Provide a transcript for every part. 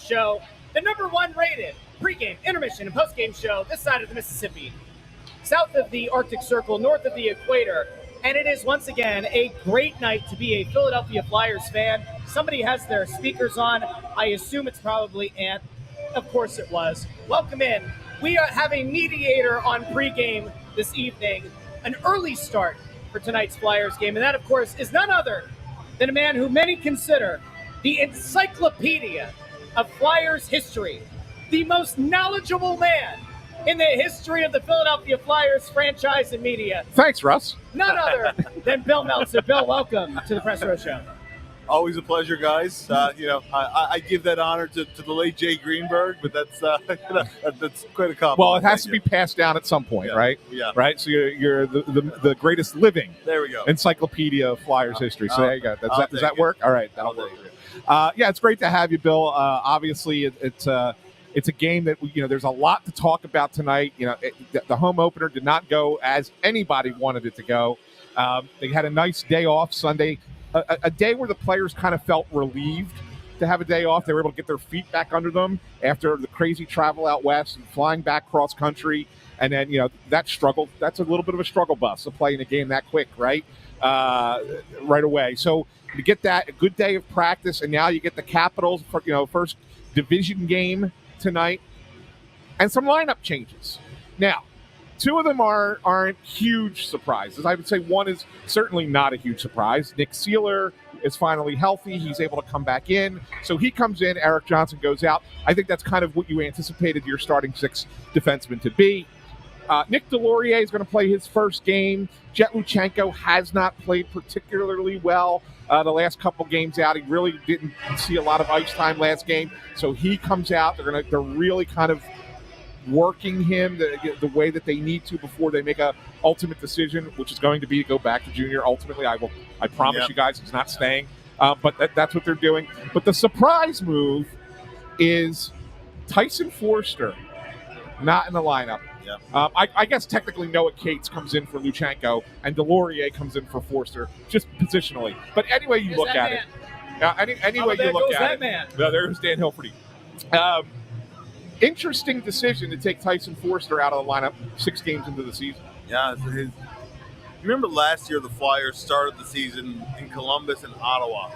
Show, the #1 rated pregame, intermission, and postgame show this side of the Mississippi, south of the Arctic Circle, north of the equator. And it is once again a great night to be a Philadelphia Flyers fan. Somebody has their speakers on. I assume it's probably Ant. Of course it was. Welcome in. We have a mediator on pregame this evening, an early start for tonight's Flyers game. And that, of course, is none other than a man who many consider the encyclopedia of Flyers history, the most knowledgeable man in the history of the Philadelphia Flyers franchise and media. Thanks, Russ. None other than Bill Meltzer. Bill, welcome to the Press Row Show. Always a pleasure, guys. I give that honor to the late Jay Greenberg, but that's quite a compliment. Well, it has to be passed down at some point, right? Yeah. Right? So you're the greatest living There we go. encyclopedia of Flyers history. So there you go. Does that work? All right. That'll work. It's great to have you, Bill. Obviously, it's a game that, there's a lot to talk about tonight. The home opener did not go as anybody wanted it to go. They had a nice day off Sunday. A day where the players kind of felt relieved to have a day off. They were able to get their feet back under them after the crazy travel out west and flying back cross country. And then, that struggle, that's a little bit of a struggle bus to play in a game that quick, right? Right away. So you get that, a good day of practice, and now you get the Capitals, first division game tonight, and some lineup changes. Now, two of them aren't huge surprises. I would say one is certainly not a huge surprise. Nick Seeler is finally healthy. He's able to come back in. So he comes in. Eric Johnson goes out. I think that's kind of what you anticipated your starting six defensemen to be. Nick Delorier is going to play his first game. Jet Luchenko has not played particularly well the last couple games out. He really didn't see a lot of ice time last game. So he comes out. They're really kind of working him the way that they need to before they make a ultimate decision, which is going to be to go back to junior. Ultimately, I promise you guys he's not staying. But that's what they're doing. But the surprise move is Tyson Forster not in the lineup. Yeah. I guess technically Noah Cates comes in for Luchenko and Delorier comes in for Forster, just positionally. But anyway you look at it. Anyway you look at it. No, there's Dan Hilferty. Interesting decision to take Tyson Forster out of the lineup 6 games into the season. Yeah. You remember last year the Flyers started the season in Columbus and Ottawa.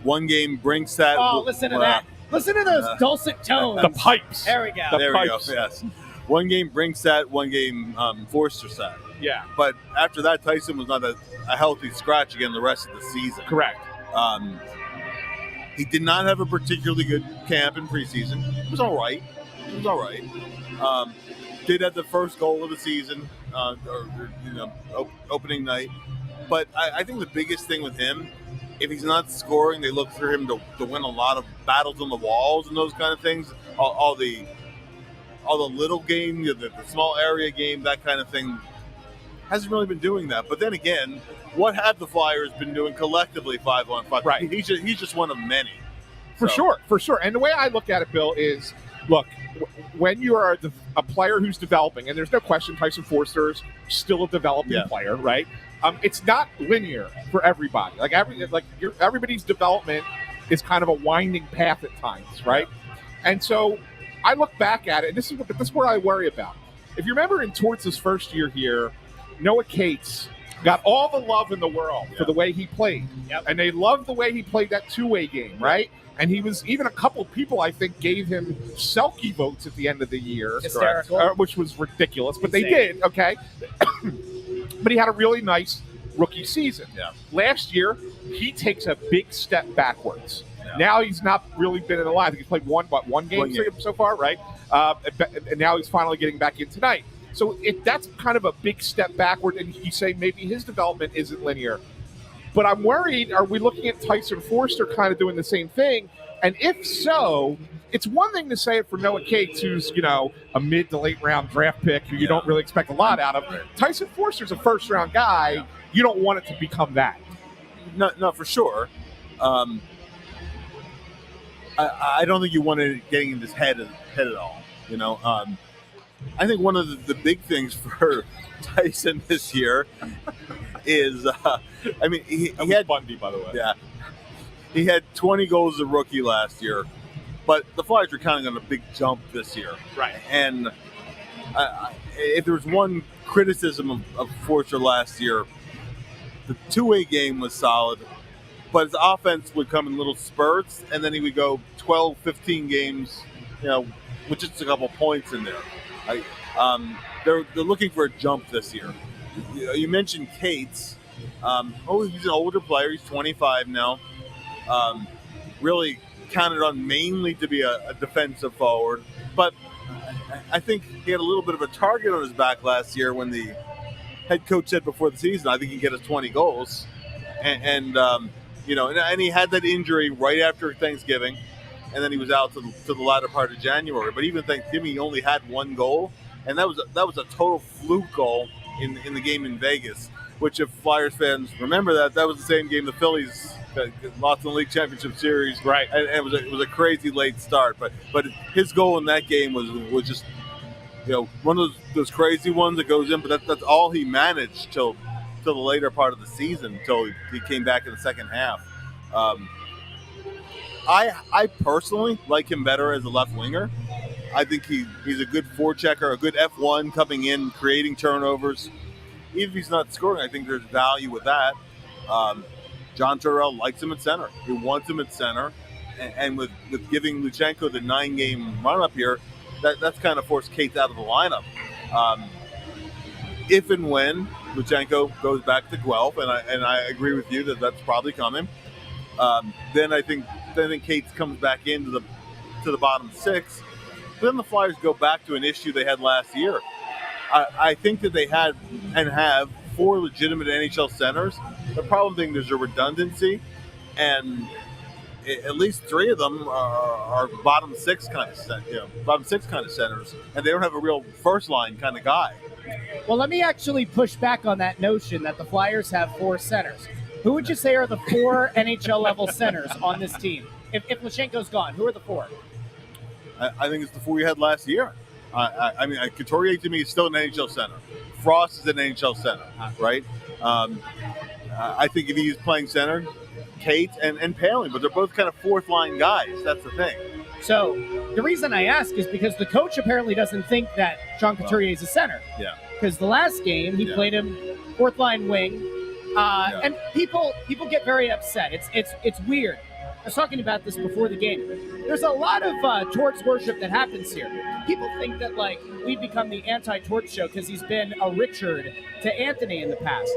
One game brings that. Oh, listen to that. Listen to those dulcet tones. The pipes. There we go. There we go, yes. One game brings that, one game Forster sat. Yeah. But after that, Tyson was not a healthy scratch again the rest of the season. Correct. He did not have a particularly good camp in preseason. It was all right. Did have the first goal of the season, opening night. But I think the biggest thing with him, if he's not scoring, they look for him to win a lot of battles on the walls and those kind of things. All the little game, the small area game, that kind of thing, hasn't really been doing that. But then again, what have the Flyers been doing collectively 5-on-5? Right. He's just one of many. For sure. And the way I look at it, Bill, is, look, when you are a player who's developing, and there's no question Tyson Forster is still a developing player, right? It's not linear for everybody. Everybody's development is kind of a winding path at times, right? Yeah. And so I look back at it, and this is where I worry about. If you remember in Torts' first year here, Noah Cates got all the love in the world for the way he played. Yep. And they loved the way he played that two-way game, right? And he was, even a couple people, I think, gave him Selke votes at the end of the year. Hysterical. Which was ridiculous, but they did, okay? But he had a really nice rookie season. Yeah. Last year, he takes a big step backwards. Yeah. Now he's not really been in the line. I think he's played one game so far, right? And now he's finally getting back in tonight. So that's kind of a big step backward, and you say maybe his development isn't linear. But I'm worried, are we looking at Tyson Forster kind of doing the same thing? And if so, it's one thing to say it for Noah Cates, who's, a mid to late round draft pick who you don't really expect a lot out of. Tyson Forster's a first round guy. Yeah. You don't want it to become that. No, for sure. I don't think you want it getting in his head at all. I think one of the big things for Tyson this year is, he had Bundy, by the way. Yeah, he had 20 goals as a rookie last year, but the Flyers were counting on a big jump this year. Right. And if there was one criticism of Forster last year, the two-way game was solid, but his offense would come in little spurts, and then he would go 12, 15 games, with just a couple points in there. They're looking for a jump this year. You mentioned Cates. He's an older player. He's 25 now. Really counted on mainly to be a defensive forward, but I think he had a little bit of a target on his back last year when the head coach said before the season, I think he can get us 20 goals. And he had that injury right after Thanksgiving, and then he was out to the latter part of January. But even Thanksgiving, he only had one goal, and that was a total fluke goal in the game in Vegas, which if Flyers fans remember that was the same game the Phillies lost in the league championship series. Right. And it was a crazy late start. But his goal in that game was just one of those crazy ones that goes in. But that's all he managed till the later part of the season, until he came back in the second half. I personally like him better as a left winger. I think he's a good forechecker, a good F1 coming in, creating turnovers. Even if he's not scoring, I think there's value with that. John Tortorella likes him at center. He wants him at center. And with giving Luchenko the 9-game run-up here, that's kind of forced Cates out of the lineup. If and when Luchenko goes back to Guelph, and I agree with you that that's probably coming, then I think Cates comes back into the bottom six. Then the Flyers go back to an issue they had last year. I think that they had and have 4 legitimate NHL centers. The problem being there's a redundancy, and at least 3 of them are bottom six kind of centers, and they don't have a real first line kind of guy. Well, let me actually push back on that notion that the Flyers have 4 centers. Who would you say are the 4 NHL level centers on this team? If Luchenko's gone, who are the 4? I think it's the 4 you had last year. Couturier to me is still an NHL center. Frost is an NHL center, right? I think if he's playing center, Kate and Paling, but they're both kind of fourth line guys. That's the thing. So the reason I ask is because the coach apparently doesn't think that John Couturier is a center. Yeah. Because the last game he played him fourth line wing, and people get very upset. It's weird. I was talking about this before the game. There's a lot of Torts worship that happens here. People think that we've become the anti-Torts show because he's been a Richard to Anthony in the past.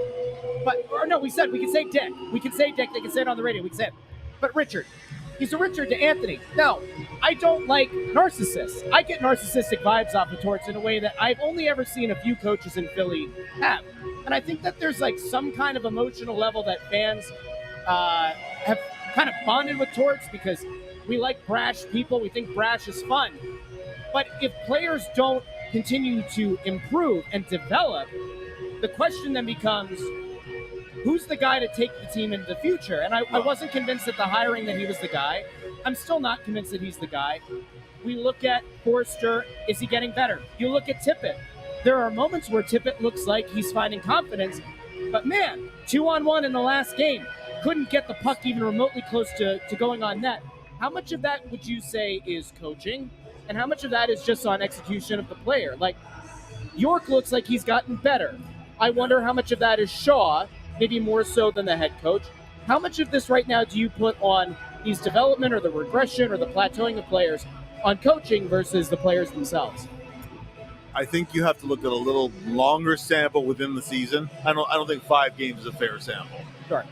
We can say Dick. We can say Dick. They can say it on the radio. We can say it. But Richard, he's a Richard to Anthony. No, I don't like narcissists. I get narcissistic vibes off of Torts in a way that I've only ever seen a few coaches in Philly have. And I think that there's some kind of emotional level that fans have kind of bonded with Torts because we like brash people. We think brash is fun. But if players don't continue to improve and develop, the question then becomes, who's the guy to take the team into the future? And I wasn't convinced at the hiring that he was the guy. I'm still not convinced that he's the guy. We look at Forster. Is he getting better? You look at Tippett. There are moments where Tippett looks like he's finding confidence. But man, 2-on-1 in the last game. Couldn't get the puck even remotely close to going on net. How much of that would you say is coaching? And how much of that is just on execution of the player? York looks like he's gotten better. I wonder how much of that is Shaw, maybe more so than the head coach. How much of this right now do you put on his development or the regression or the plateauing of players on coaching versus the players themselves? I think you have to look at a little longer sample within the season. I don't think 5 games is a fair sample. Sure.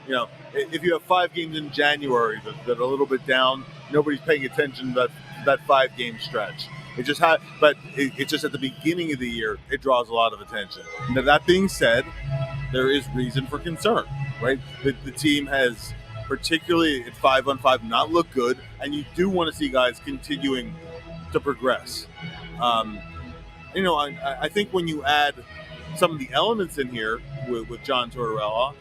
If you have 5 games in January that are a little bit down, nobody's paying attention to that 5-game stretch. It's just at the beginning of the year, it draws a lot of attention. Now, that being said, there is reason for concern, right? The team has, particularly at 5-on-5, not looked good, and you do want to see guys continuing to progress. I think when you add some of the elements in here with John Tortorella,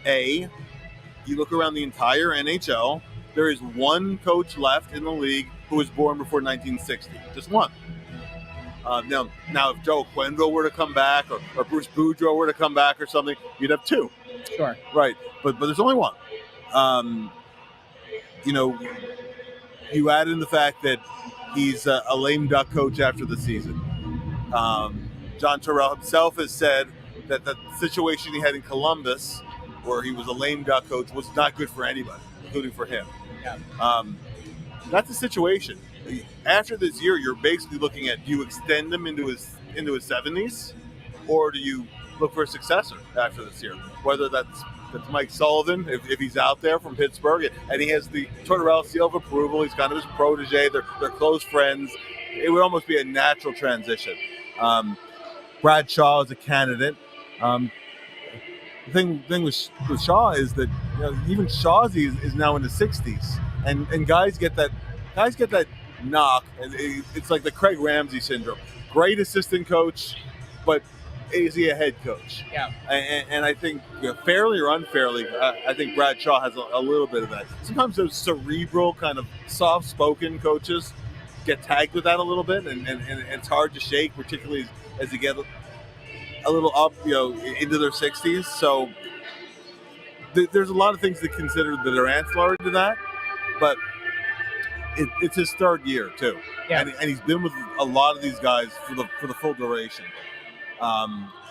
you look around the entire NHL, there is one coach left in the league who was born before 1960. Just one. Now, if Joe Quenneville were to come back or Bruce Boudreau were to come back or something, you'd have 2. Sure. Right. But there's only one. you add in the fact that he's a lame duck coach after the season. John Tortorella himself has said that the situation he had in Columbus, where he was a lame duck coach, was not good for anybody, including for him. Yeah. That's the situation. After this year, you're basically looking at, do you extend him into his 70s, or do you look for a successor after this year? Whether that's Mike Sullivan, if he's out there from Pittsburgh, and he has the Tortorella seal of approval. He's kind of his protege. They're close friends. It would almost be a natural transition. Brad Shaw is a candidate. The thing with Shaw is that even Shawzy is now in the 60s, and guys get that knock. And it's like the Craig Ramsey syndrome. Great assistant coach, but is he a head coach? Yeah. And I think fairly or unfairly, I think Brad Shaw has a little bit of that. Sometimes those cerebral, kind of soft-spoken coaches get tagged with that a little bit, and it's hard to shake, particularly as they get a little up, into their 60s. So there's a lot of things to consider that are ancillary to that, but it's his third year too, and he's been with a lot of these guys for the full duration.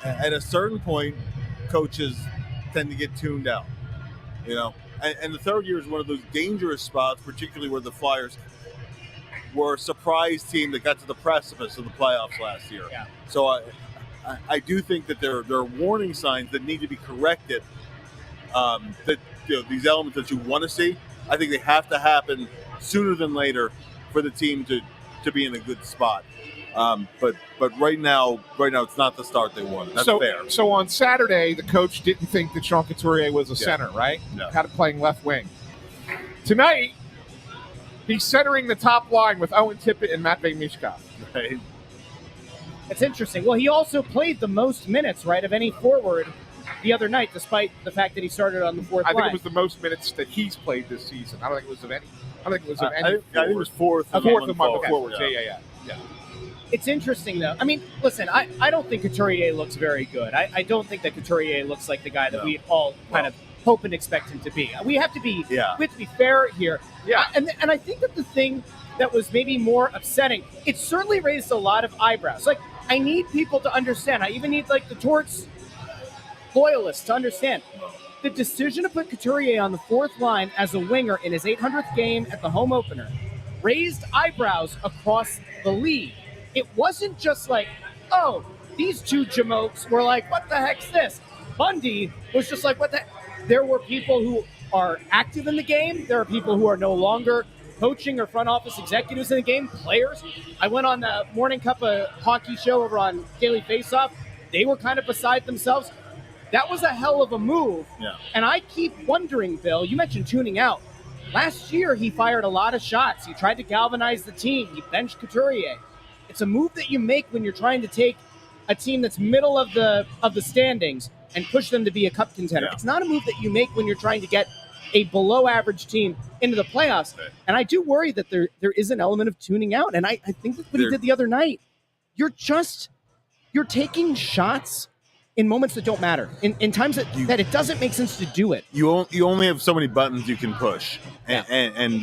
At a certain point, coaches tend to get tuned out, and the third year is one of those dangerous spots, particularly where the Flyers were a surprise team that got to the precipice of the playoffs last year. Yeah. So I do think that there are warning signs that need to be corrected. That these elements that you want to see, I think they have to happen sooner than later for the team to be in a good spot. But right now it's not the start they wanted. That's fair. So on Saturday, the coach didn't think that Sean Couturier was a center, right? No. Had him playing left wing. Tonight, he's centering the top line with Owen Tippett and Matvei Michkov. Right. It's interesting. Well, he also played the most minutes, right, of any forward the other night, despite the fact that he started on the fourth line. I think it was the most minutes that he's played this season. I don't think it was of any. I think it was of any. I think it was fourth among the forwards. Yeah. It's interesting, though. I mean, listen, I don't think Couturier looks very good. I don't think that Couturier looks like the guy that we all kind of hope and expect him to be. We have to be fair here. Yeah. And I think that the thing that was maybe more upsetting, it certainly raised a lot of eyebrows. Like, I need people to understand. I even need, like, the Torts loyalists to understand. The decision to put Couturier on the fourth line as a winger in his 800th game at the home opener raised eyebrows across the league. It wasn't just like, oh, these two jamokes were like, what the heck's this? Bundy was just like, what the heck? There were people who are active in the game. There are people who are no longer coaching or front office executives in the game, players. I went on the Morning Cup of Hockey show over on Daily Faceoff. They were kind of beside themselves. That was a hell of a move. Yeah. And I keep wondering, Bill, you mentioned tuning out. Last year, he fired a lot of shots. He tried to galvanize the team. He benched Couturier. It's a move that you make when you're trying to take a team that's middle of the standings and push them to be a cup contender. Yeah. It's not a move that you make when you're trying to get a below-average team into the playoffs. Right. And I do worry that there is an element of tuning out. And I think that's what he did the other night. You're taking shots in moments that don't matter, in times that it doesn't make sense to do it. You only have so many buttons you can push, and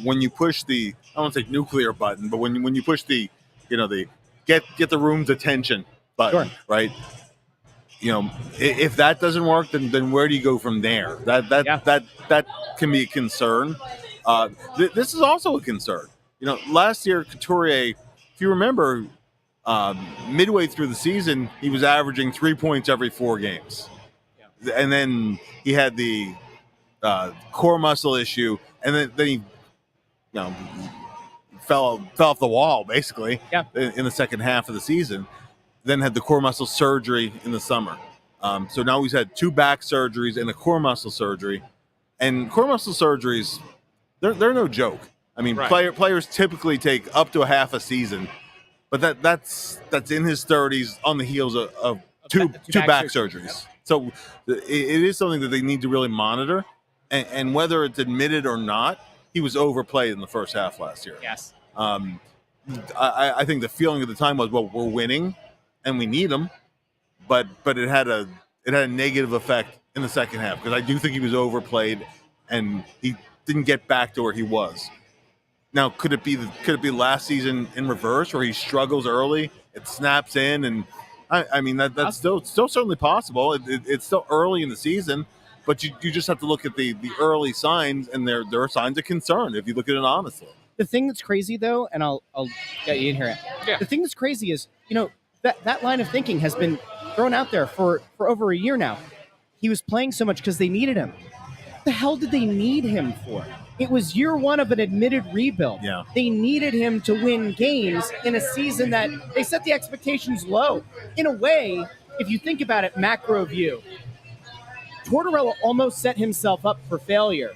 when you push the, I don't want to say nuclear button, but when you push the, the get the room's attention button, Sure. right? If that doesn't work, then where do you go from there? That can be a concern. This is also a concern. Last year Couturier, if you remember, midway through the season, he was averaging 3 points every 4 games. Yeah. And then he had the core muscle issue, and then he fell off the wall, basically, in the second half of the season. Then had the core muscle surgery in the summer. So now he's had 2 back surgeries and a core muscle surgery. And core muscle surgeries, they're no joke. I mean, right. Players typically take up to a half a season. But that's in his 30s on the heels of two back surgeries. Yep. So it is something that they need to really monitor. And whether it's admitted or not, he was overplayed in the first half last year. Yes. I think the feeling at the time was, well, we're winning and we need him, but it had a negative effect in the second half because I do think he was overplayed and he didn't get back to where he was. Now, could it be last season in reverse where he struggles early, it snaps in, and I mean that's still certainly possible. It's still early in the season, but you just have to look at the early signs, and there are signs of concern if you look at it honestly. The thing that's crazy though, and I'll get you in here. Yeah. The thing that's crazy is, that line of thinking has been thrown out there for over a year now. He was playing so much because they needed him. What the hell did they need him for? It was year one of an admitted rebuild. Yeah. They needed him to win games in a season that they set the expectations low. In a way, if you think about it, macro view, Tortorella almost set himself up for failure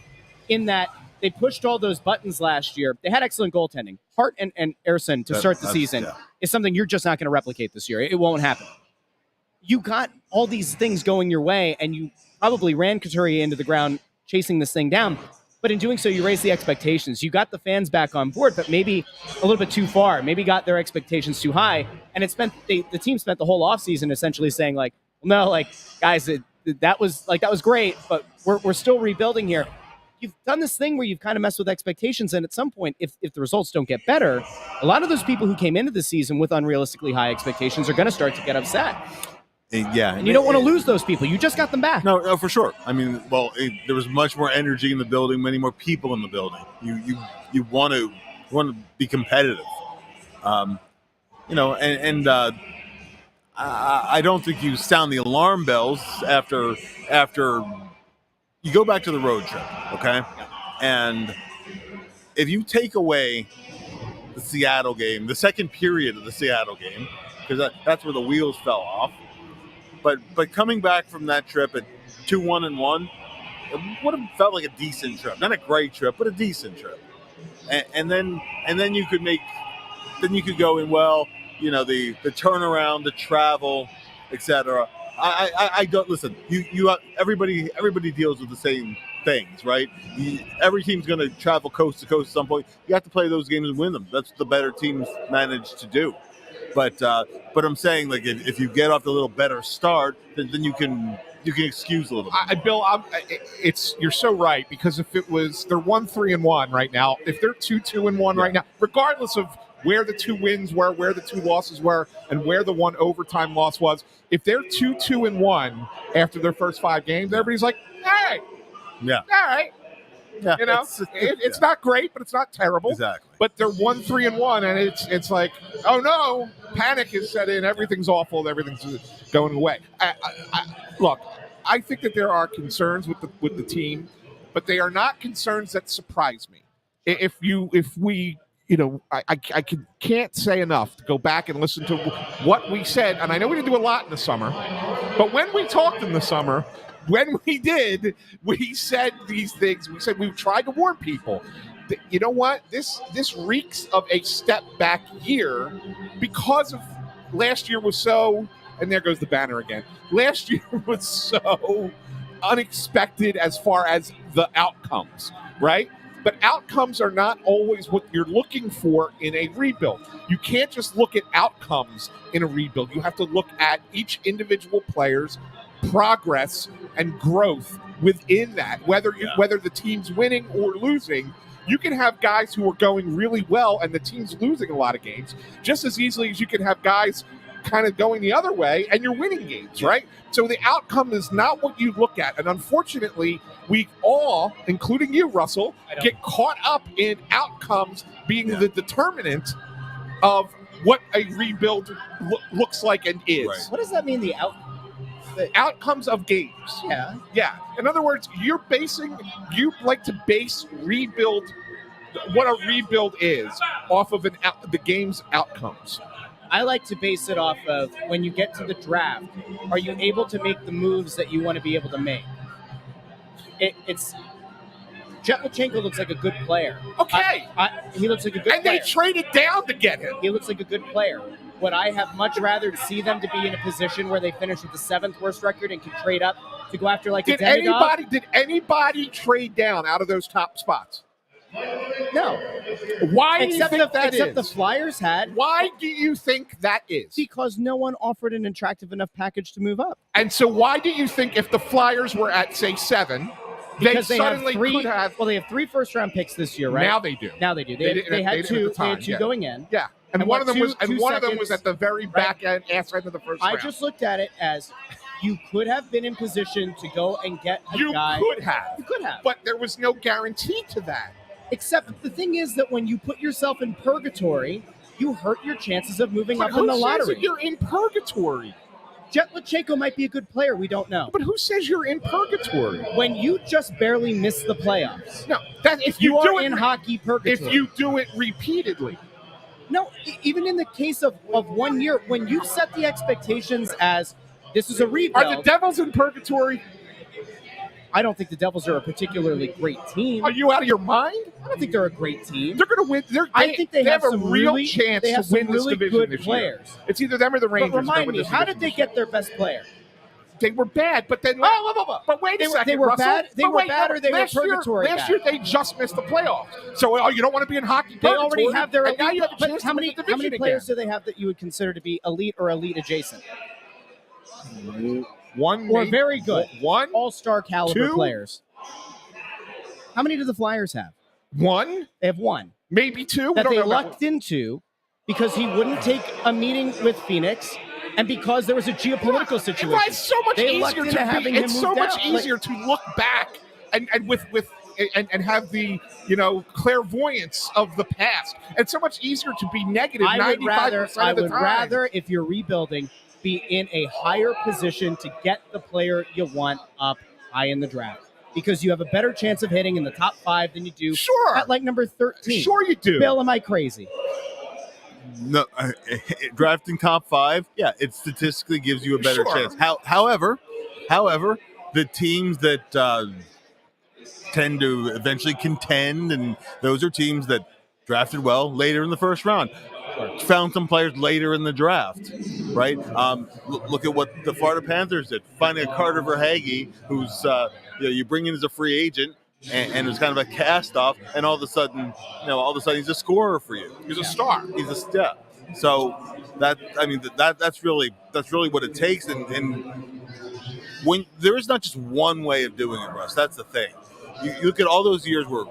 in that they pushed all those buttons last year. They had excellent goaltending. Hart and Ersson to start the season is something you're just not going to replicate this year. It won't happen. You got all these things going your way, and you probably ran Couturier into the ground chasing this thing down. But in doing so, you raised the expectations. You got the fans back on board, but maybe a little bit too far. Maybe got their expectations too high. And the team spent the whole offseason essentially saying, like, well, no, like, guys, that was great, but we're still rebuilding here. You've done this thing where you've kind of messed with expectations, and at some point, if the results don't get better, a lot of those people who came into the season with unrealistically high expectations are going to start to get upset. And you don't want to lose those people. You just got them back. No, for sure. I mean, there was much more energy in the building, many more people in the building. You want to be competitive, I don't think you sound the alarm bells after you go back to the road trip, okay? And if you take away the Seattle game, the second period of the Seattle game, because that's where the wheels fell off. But coming back from that trip at 2-1-1, it would have felt like a decent trip. Not a great trip, but a decent trip. And then you could go in, the turnaround, the travel, etc. I don't listen. Everybody deals with the same things, right? Every team's going to travel coast to coast at some point. You have to play those games and win them. That's what the better teams manage to do. But I'm saying, like, if you get off the little better start, then you can excuse a little bit. Bill, you're so right, because if it was they're 1-3-1 right now, if they're 2-2-1 right now, regardless of where the 2 wins were, where the 2 losses were, and where the 1 overtime loss was, if they're 2-2-1 after their first 5 games, everybody's like, hey, all right. Yeah, it's not great, but it's not terrible. Exactly. But they're 1-3-1, and it's like, oh no, panic is set in. Everything's awful. Everything's going away. Look, I think that there are concerns with the team, but they are not concerns that surprise me. I can't say enough to go back and listen to what we said, and I know we didn't do a lot in the summer, but when we talked in the summer. When we did, we said these things. We said we tried to warn people. You know what? This reeks of a step back year because of last year was so, and there goes the banner again. Last year was so unexpected as far as the outcomes, right? But outcomes are not always what you're looking for in a rebuild. You can't just look at outcomes in a rebuild. You have to look at each individual player's progress and growth within that, whether the team's winning or losing. You can have guys who are going really well and the team's losing a lot of games just as easily as you can have guys kind of going the other way and you're winning games, right? So the outcome is not what you look at. And unfortunately, we all, including you, Russell, get caught up in outcomes being the determinant of what a rebuild looks like and is. Right. What does that mean, the outcomes of games? Yeah. In other words, you like to base rebuild, what a rebuild is, off of the game's outcomes. I like to base it off of when you get to the draft, are you able to make the moves that you want to be able to make? It's Jetlachenko looks like a good player. Okay. He looks like a good player. And they traded down to get him. He looks like a good player. Would I have much rather see them to be in a position where they finish with the 7th worst record and can trade up to go after a Demigod? Did anybody trade down out of those top spots? No. Why do you think that is? Except the Flyers had. Why do you think that is? Because no one offered an attractive enough package to move up. And so why do you think if the Flyers were at, say, 7, because they suddenly have three. could have. Well, they have 3 first-round picks this year, right? Now they do. Now they do. They had didn't at the 2. They had time, 2 yeah. going in. Yeah, and And one what, of them was, two one of them was seconds, at the very back end, ass end of the first round. I just looked at it as you could have been in position to go and get a You guy. could have. You could have. But there was no guarantee to that. Except the thing is that when you put yourself in purgatory, you hurt your chances of moving But up in the who says lottery. that you're in purgatory? Jet Lacheko might be a good player. We don't know. But who says you're in purgatory? When you just barely miss the playoffs, No, that if you do are it, in hockey purgatory. if you do it repeatedly. No, even in the case of 1 year, when you set the expectations as this is a rebuild. Are the Devils in purgatory? I don't think the Devils are a particularly great team. Are you out of your mind? I don't think they're a great team. They're going to win. I think they have a some real really, chance they have to win some this really division good this players. year. It's either them or the Rangers. But remind win me, this how division did they this year. get their best player? They were bad, but then. But wait a second, they were Russell. bad. They But were wait, bad, or they were last year- purgatory. Last year, they just missed the playoffs. So you don't want to be in hockey They purgatory. already have their and elite. now you have a But chance how to win many the division players again. do they have that you would consider to be elite or elite adjacent? One Or maybe- very good. One, All-star caliber 2? players. How many do the Flyers have? one, They have 1 maybe 2. that we they don't know about- lucked into because he wouldn't take a meeting with Phoenix, and because there was a geopolitical situation. Well, it's so much They lucked easier into to having be. him It's move so much down. Like- easier to look back and have the clairvoyance of the past. It's so much easier to be negative. I would 95% of the time. rather, if you're rebuilding, be in a higher position to get the player you want up high in the draft, because you have a better chance of hitting in the top 5 than you do Sure. at like number 13. Sure, you do. Bill, am I crazy? No, drafting top 5, yeah, it statistically gives you a better Sure. chance. However, the teams that tend to eventually contend, and those are teams that drafted well later in the first round, found some players later in the draft, right? Look at what the Florida Panthers did, finding a Carter Verhaeghe, who's you bring in as a free agent. And it was kind of a cast off, and all of a sudden he's a scorer for you. He's a star. He's a step. So that's really what it takes. And when there is not just one way of doing it, Russ. That's the thing. You look at all those years where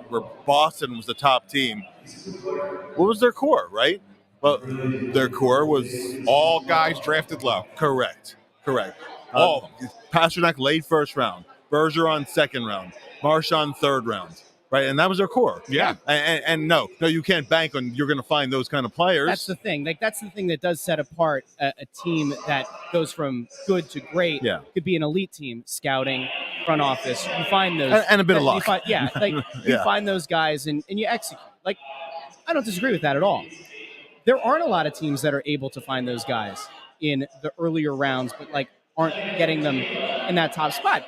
Boston was the top team. What was their core, right? Well, their core was All guys drafted low. correct. All Pasternak late first round, Bergeron second round, Marchand third round, right? And that was their core. Yeah. And no, you can't bank on you're going to find those kind of players. That's the thing. Like, that's the thing that does set apart a team that goes from good to great. Yeah. Could be an elite team, scouting, front office. You find those. And a bit of you luck. find- you Yeah. find those guys and you execute. Like, I don't disagree with that at all. There aren't a lot of teams that are able to find those guys in the earlier rounds, but like aren't getting them in that top spot.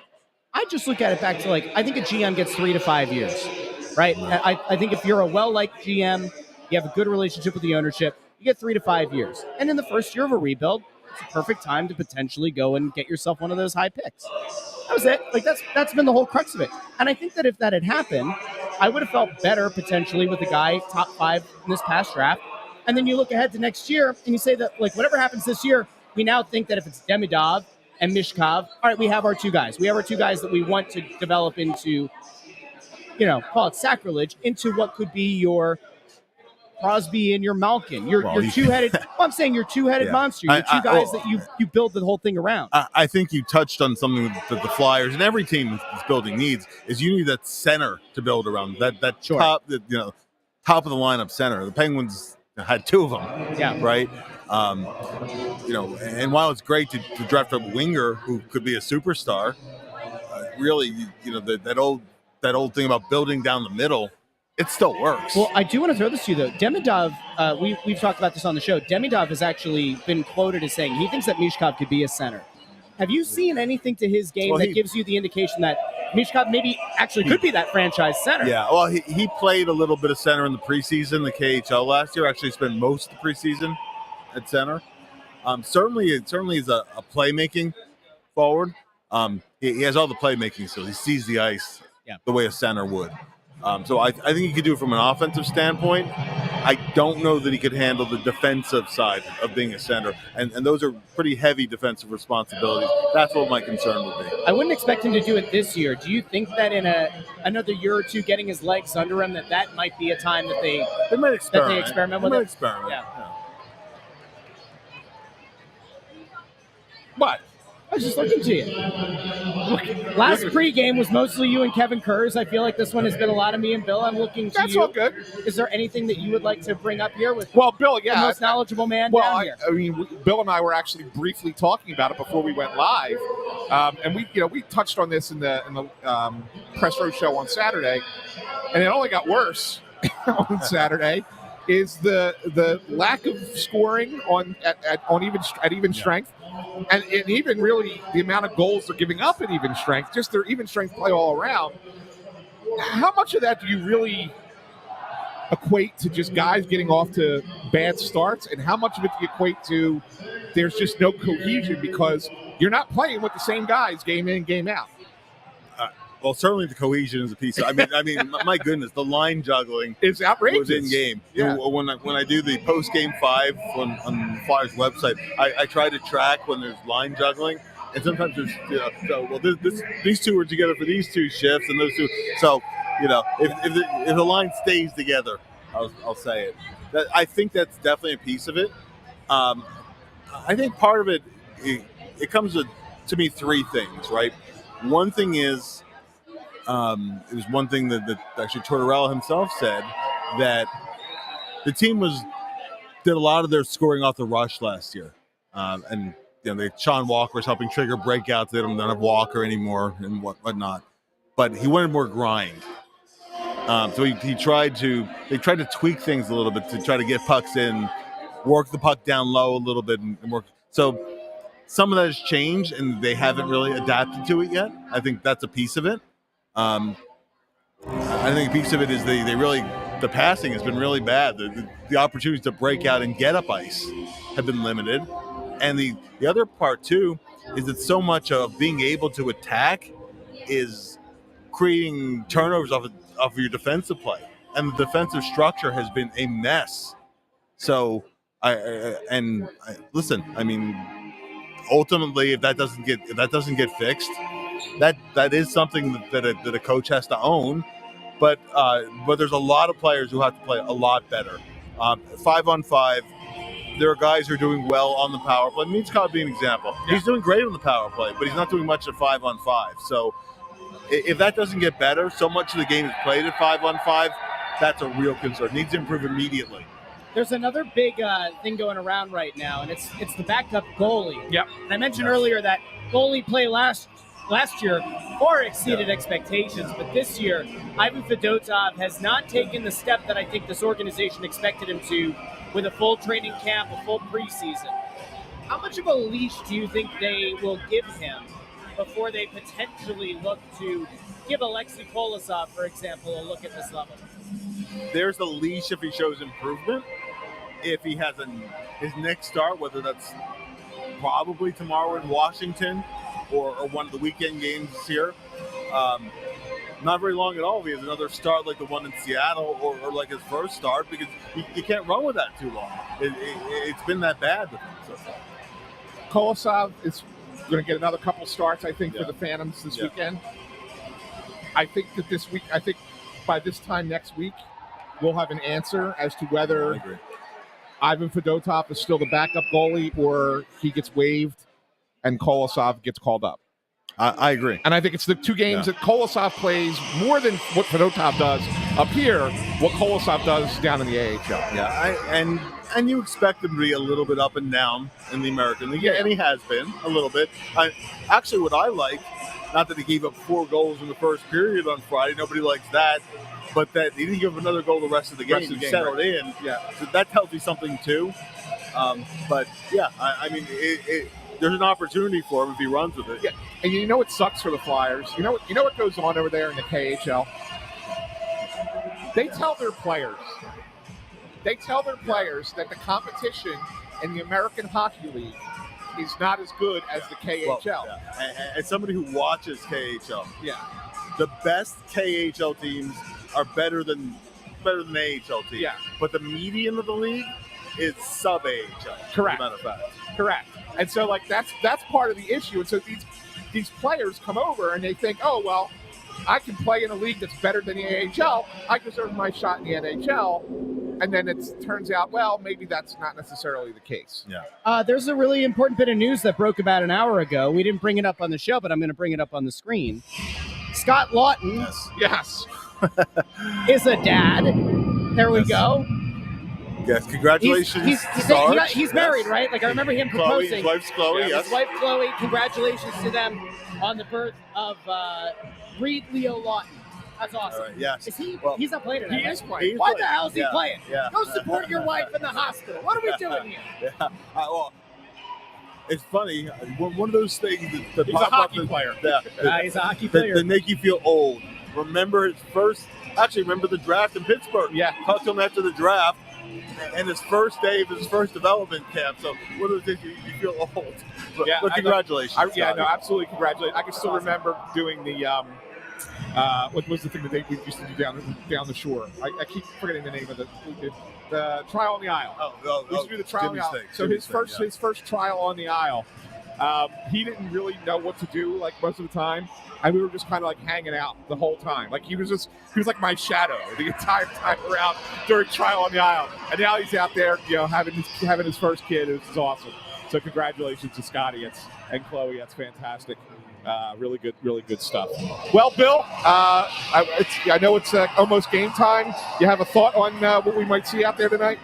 I just look at it back to I think a GM gets 3 to 5 years, right? I think if you're a well-liked GM, you have a good relationship with the ownership, you get 3 to 5 years. And in the first year of a rebuild, it's a perfect time to potentially go and get yourself one of those high picks. That was it. That's been the whole crux of it. And I think that if that had happened, I would have felt better potentially with the guy top 5 in this past draft. And then you look ahead to next year and you say that whatever happens this year, we now think that if it's Demidov and Mishkov, all right, we have our 2 guys. We have our 2 guys that we want to develop into, call it sacrilege, into what could be your Crosby and your Malkin, your two-headed. I'm saying your two-headed monster. Your 2 guys that you build the whole thing around. I think you touched on something that the Flyers and every team that's building needs is you need that center to build around. That Sure. top of the lineup center. The Penguins had 2 of them. Yeah. Right. And while it's great to draft a winger who could be a superstar, really, that old thing about building down the middle, it still works. Well, I do want to throw this to you, though. Demidov, we've talked about this on the show. Demidov has actually been quoted as saying he thinks that Mishkov could be a center. Have you seen anything to his game that gives you the indication that Mishkov maybe actually could be that franchise center? Yeah, well, he played a little bit of center in the preseason, the KHL last year. Actually spent most of the preseason at center. Certainly is a playmaking forward. He has all the playmaking skills. He sees the ice the way a center would. So I think he could do it from an offensive standpoint. I don't know that he could handle the defensive side of being a center, and those are pretty heavy defensive responsibilities. That's what my concern would be. I wouldn't expect him to do it this year. Do you think that in another year or two, getting his legs under him, that might be a time that they might experiment. That they experiment with They might it? experiment. Yeah. What? I was just looking to you. Last pregame was mostly you and Kevin Kurz. I feel like this one has been a lot of me and Bill. I'm looking to That's you. all good. Is there anything that you would like to bring up here with Well, Bill, the most knowledgeable man down here? I mean, Bill and I were actually briefly talking about it before we went live, and we touched on this in the press row show on Saturday, and it only got worse on Saturday. Is the lack of scoring at even strength, and even really the amount of goals they're giving up at even strength, just their even strength play all around. How much of that do you really equate to just guys getting off to bad starts, and how much of it do you equate to there's just no cohesion because you're not playing with the same guys game in, game out? Well, certainly the cohesion is a piece. I mean, my goodness, the line juggling is outrageous. Was in game. Yeah. When I do the post-game 5 on the Flyers website, I try to track when there's line juggling, and sometimes there's these two are together for these two shifts, and those two. So if the line stays together, I'll say it. I think that's definitely a piece of it. I think part of it comes to me 3 things, right? One thing is. It was one thing that actually Tortorella himself said, that the team did a lot of their scoring off the rush last year, and Sean Walker was helping trigger breakouts. They don't have Walker anymore and whatnot, but he wanted more grind. So they tried to tweak things a little bit to try to get pucks in, work the puck down low a little bit, and work. So some of that has changed, and they haven't really adapted to it yet. I think that's a piece of it. I think a piece of it is the passing has been really bad. The opportunities to break out and get up ice have been limited. And the other part, too, is that so much of being able to attack is creating turnovers off of your defensive play. And the defensive structure has been a mess. So, listen, I mean, ultimately, if that doesn't get fixed, that is something that a coach has to own, but there's a lot of players who have to play a lot better. 5-on-5, there are guys who are doing well on the power play. Means Cobb being an example. Yeah. He's doing great on the power play, but he's not doing much at 5-on-5. So if that doesn't get better, so much of the game is played at 5-on-5. That's a real concern. It needs to improve immediately. There's another big thing going around right now, and it's the backup goalie. Yep. And I mentioned earlier that goalie play last year far exceeded expectations, but this year, Ivan Fedotov has not taken the step that I think this organization expected him to with a full training camp, a full preseason. How much of a leash do you think they will give him before they potentially look to give Alexei Kolosov, for example, a look at this level? There's a leash if he shows improvement. If he has his next start, whether that's probably tomorrow in Washington or one of the weekend games here, not very long at all if he has another start like the one in Seattle or like his first start, because you can't run with that too long. It's been that bad with him so far. Kolosov is going to get another couple starts, I think, for the Phantoms this weekend. I think that by this time next week, we'll have an answer as to whether Ivan Fedotov is still the backup goalie or he gets waived and Kolosov gets called up. I agree. And I think it's the 2 games that Kolosov plays more than what Fedotov does up here, what Kolosov does down in the AHL. Yeah, and you expect him to be a little bit up and down in the American League, and he has been a little bit. Actually, what I like, not that he gave up 4 goals in the first period on Friday, nobody likes that, but that he didn't give up another goal the rest of the game. He settled in. Yeah, so that tells you something too. But yeah, I mean, there's an opportunity for him if he runs with it. Yeah, and you know what sucks for the Flyers? You know what goes on over there in the KHL? They tell their players that the competition in the American Hockey League is not as good as the KHL. Well, as somebody who watches KHL, the best KHL teams are better than better than the AHL team. Yeah. But the median of the league is sub-AHL. Correct. As a matter of fact. Correct. And so, like, that's part of the issue. And so these players come over and they think, oh, well, I can play in a league that's better than the AHL. I deserve my shot in the NHL. And then it turns out, well, maybe that's not necessarily the case. Yeah. There's a really important bit of news that broke about an hour ago. We didn't bring it up on the show, but I'm going to bring it up on the screen. Scott Lawton Yes. is a dad. There we go. Yes, congratulations. He's married, right? Like, I remember him proposing. His wife's Chloe, yes. His wife, Chloe. Congratulations to them on the birth of Reed Leo Lawton. That's awesome. Right, yes. Is he? Well, he's not playing tonight. He right? is playing. Why the hell is he Yeah, playing? yeah. Go support your wife in the hospital. What are we doing here? Yeah. Well, it's funny. One of those things that He's a pop hockey up player. He's a hockey player. That make you feel old. Remember the draft in Pittsburgh. Yeah. Talked to him after the draft. And his first day of his first development camp. So one of the things you feel old. But congratulations. Absolutely congratulations. I can still remember doing the what was the thing that we used to do down the shore? I keep forgetting the name of the trial on the aisle. We used to do the trial on the aisle. So his first trial on the aisle, he didn't really know what to do like most of the time. And we were just kind of like hanging out the whole time. Like he was like my shadow the entire time around during trial on the aisle. And now he's out there, having his first kid. It's awesome. So congratulations to Scotty and Chloe. That's fantastic. Really good stuff. Well, Bill, I know it's almost game time. You have a thought on what we might see out there tonight?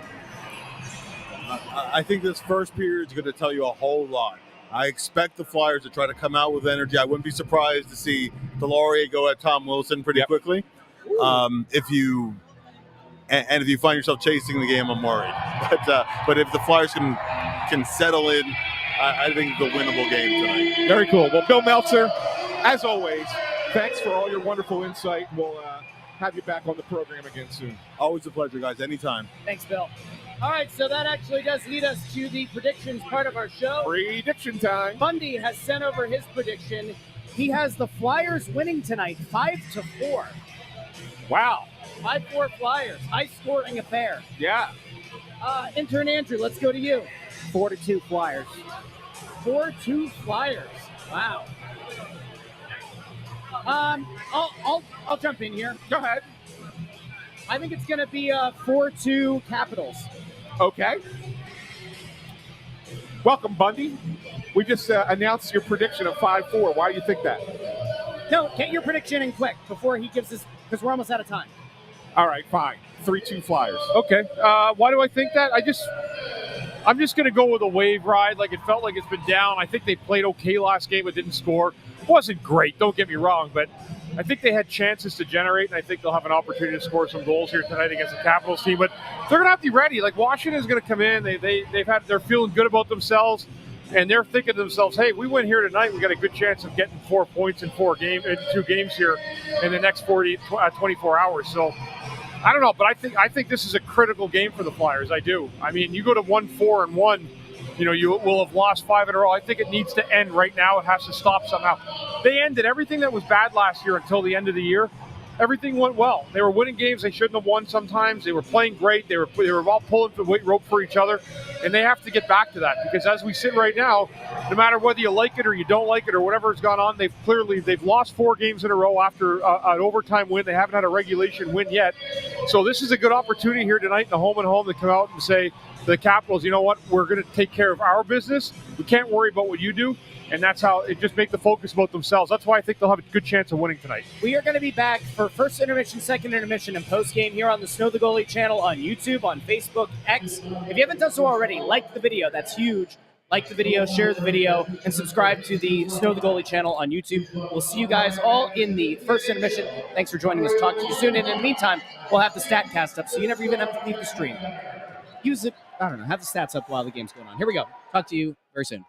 I think this first period is going to tell you a whole lot. I expect the Flyers to try to come out with energy. I wouldn't be surprised to see Delorier go at Tom Wilson pretty quickly. If you find yourself chasing the game, I'm worried. But if the Flyers can settle in, I think it's a winnable game tonight. Very cool. Well, Bill Meltzer, as always, thanks for all your wonderful insight. We'll have you back on the program again soon. Always a pleasure, guys. Anytime. Thanks, Bill. All right, so that actually does lead us to the predictions part of our show. Prediction time. Bundy has sent over his prediction. He has the Flyers winning tonight, 5-4. Wow. 5-4 Flyers. High-scoring affair. Yeah. Intern Andrew, let's go to you. 4-2 Flyers. 4-2 Flyers. Wow. I'll jump in here. Go ahead. I think it's going to be 4-2 Capitals. Okay. Welcome, Bundy. We just announced your prediction of 5-4. Why do you think that? No, get your prediction in quick before he gives us, because we're almost out of time. All right, fine. 3-2 Flyers. Okay. Why do I think that? I'm just going to go with a wave ride. Like, it felt like it's been down. I think they played okay last game but didn't score. It wasn't great, don't get me wrong, but I think they had chances to generate, and I think they'll have an opportunity to score some goals here tonight against the Capitals team. But they're going to have to be ready. Like, Washington's going to come in. They're feeling good about themselves, and they're thinking to themselves, hey, we win here tonight, we got a good chance of getting 4 points in 2 games here in the next 24 hours. So I don't know, but I think this is a critical game for the Flyers. I do. I mean, you go to 1-4-1, you will have lost 5 in a row. I think it needs to end right now. It has to stop somehow. They ended everything that was bad last year until the end of the year. Everything went well. They were winning games they shouldn't have won sometimes. They were playing great. They were all pulling the weight rope for each other, and they have to get back to that because as we sit right now, no matter whether you like it or you don't like it or whatever has gone on, they've lost 4 games in a row after an overtime win. They haven't had a regulation win yet. So this is a good opportunity here tonight in the home and home to come out and say to the Capitals, you know what, we're going to take care of our business. We can't worry about what you do. And that's how it just make the focus about themselves. That's why I think they'll have a good chance of winning tonight. We are going to be back for first intermission, second intermission, and postgame here on the Snow the Goalie channel on YouTube, on Facebook, X. If you haven't done so already, like the video. That's huge. Like the video, share the video, and subscribe to the Snow the Goalie channel on YouTube. We'll see you guys all in the first intermission. Thanks for joining us. Talk to you soon. And in the meantime, we'll have the StatCast up, so you never even have to leave the stream. Use it. I don't know. Have the stats up while the game's going on. Here we go. Talk to you very soon.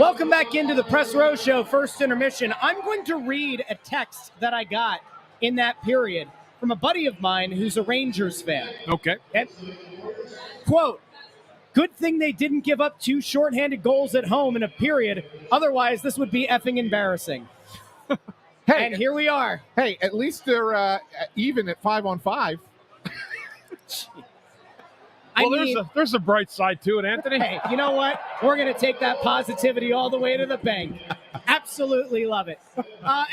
Welcome back into the Press Row Show, first intermission. I'm going to read a text that I got in that period from a buddy of mine who's a Rangers fan. Okay. Quote, good thing they didn't give up 2 shorthanded goals at home in a period. Otherwise, this would be effing embarrassing. Hey, and here we are. Hey, at least they're even at 5-on-5. Well, there's a bright side to it, Anthony. Hey, you know what? We're going to take that positivity all the way to the bank. Absolutely love it.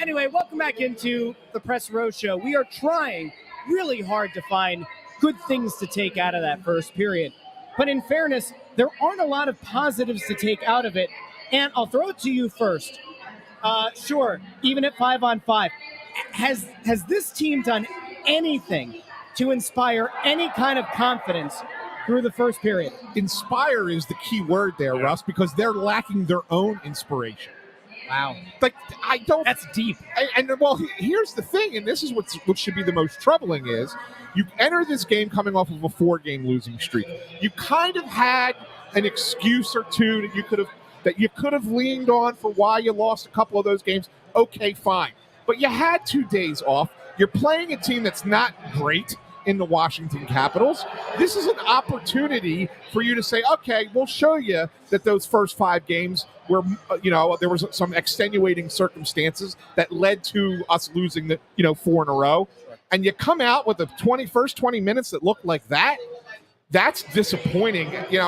Anyway, welcome back into the Press Row Show. We are trying really hard to find good things to take out of that first period. But in fairness, there aren't a lot of positives to take out of it. And I'll throw it to you first. Sure, even at 5-on-5, has this team done anything to inspire any kind of confidence through the first period? Inspire is the key word there, Russ, because they're lacking their own inspiration. Wow. Like, I don't. That's deep. And well, here's the thing, and this is what should be the most troubling is you enter this game coming off of a 4-game losing streak. You kind of had an excuse or two that you could have leaned on for why you lost a couple of those games. Okay, fine. But you had 2 days off. You're playing a team that's not great in the Washington Capitals. This is an opportunity for you to say, okay, we'll show you that those first 5 games where, there was some extenuating circumstances that led to us losing the, 4 in a row. And you come out with the first 20 minutes that look like that. That's disappointing. You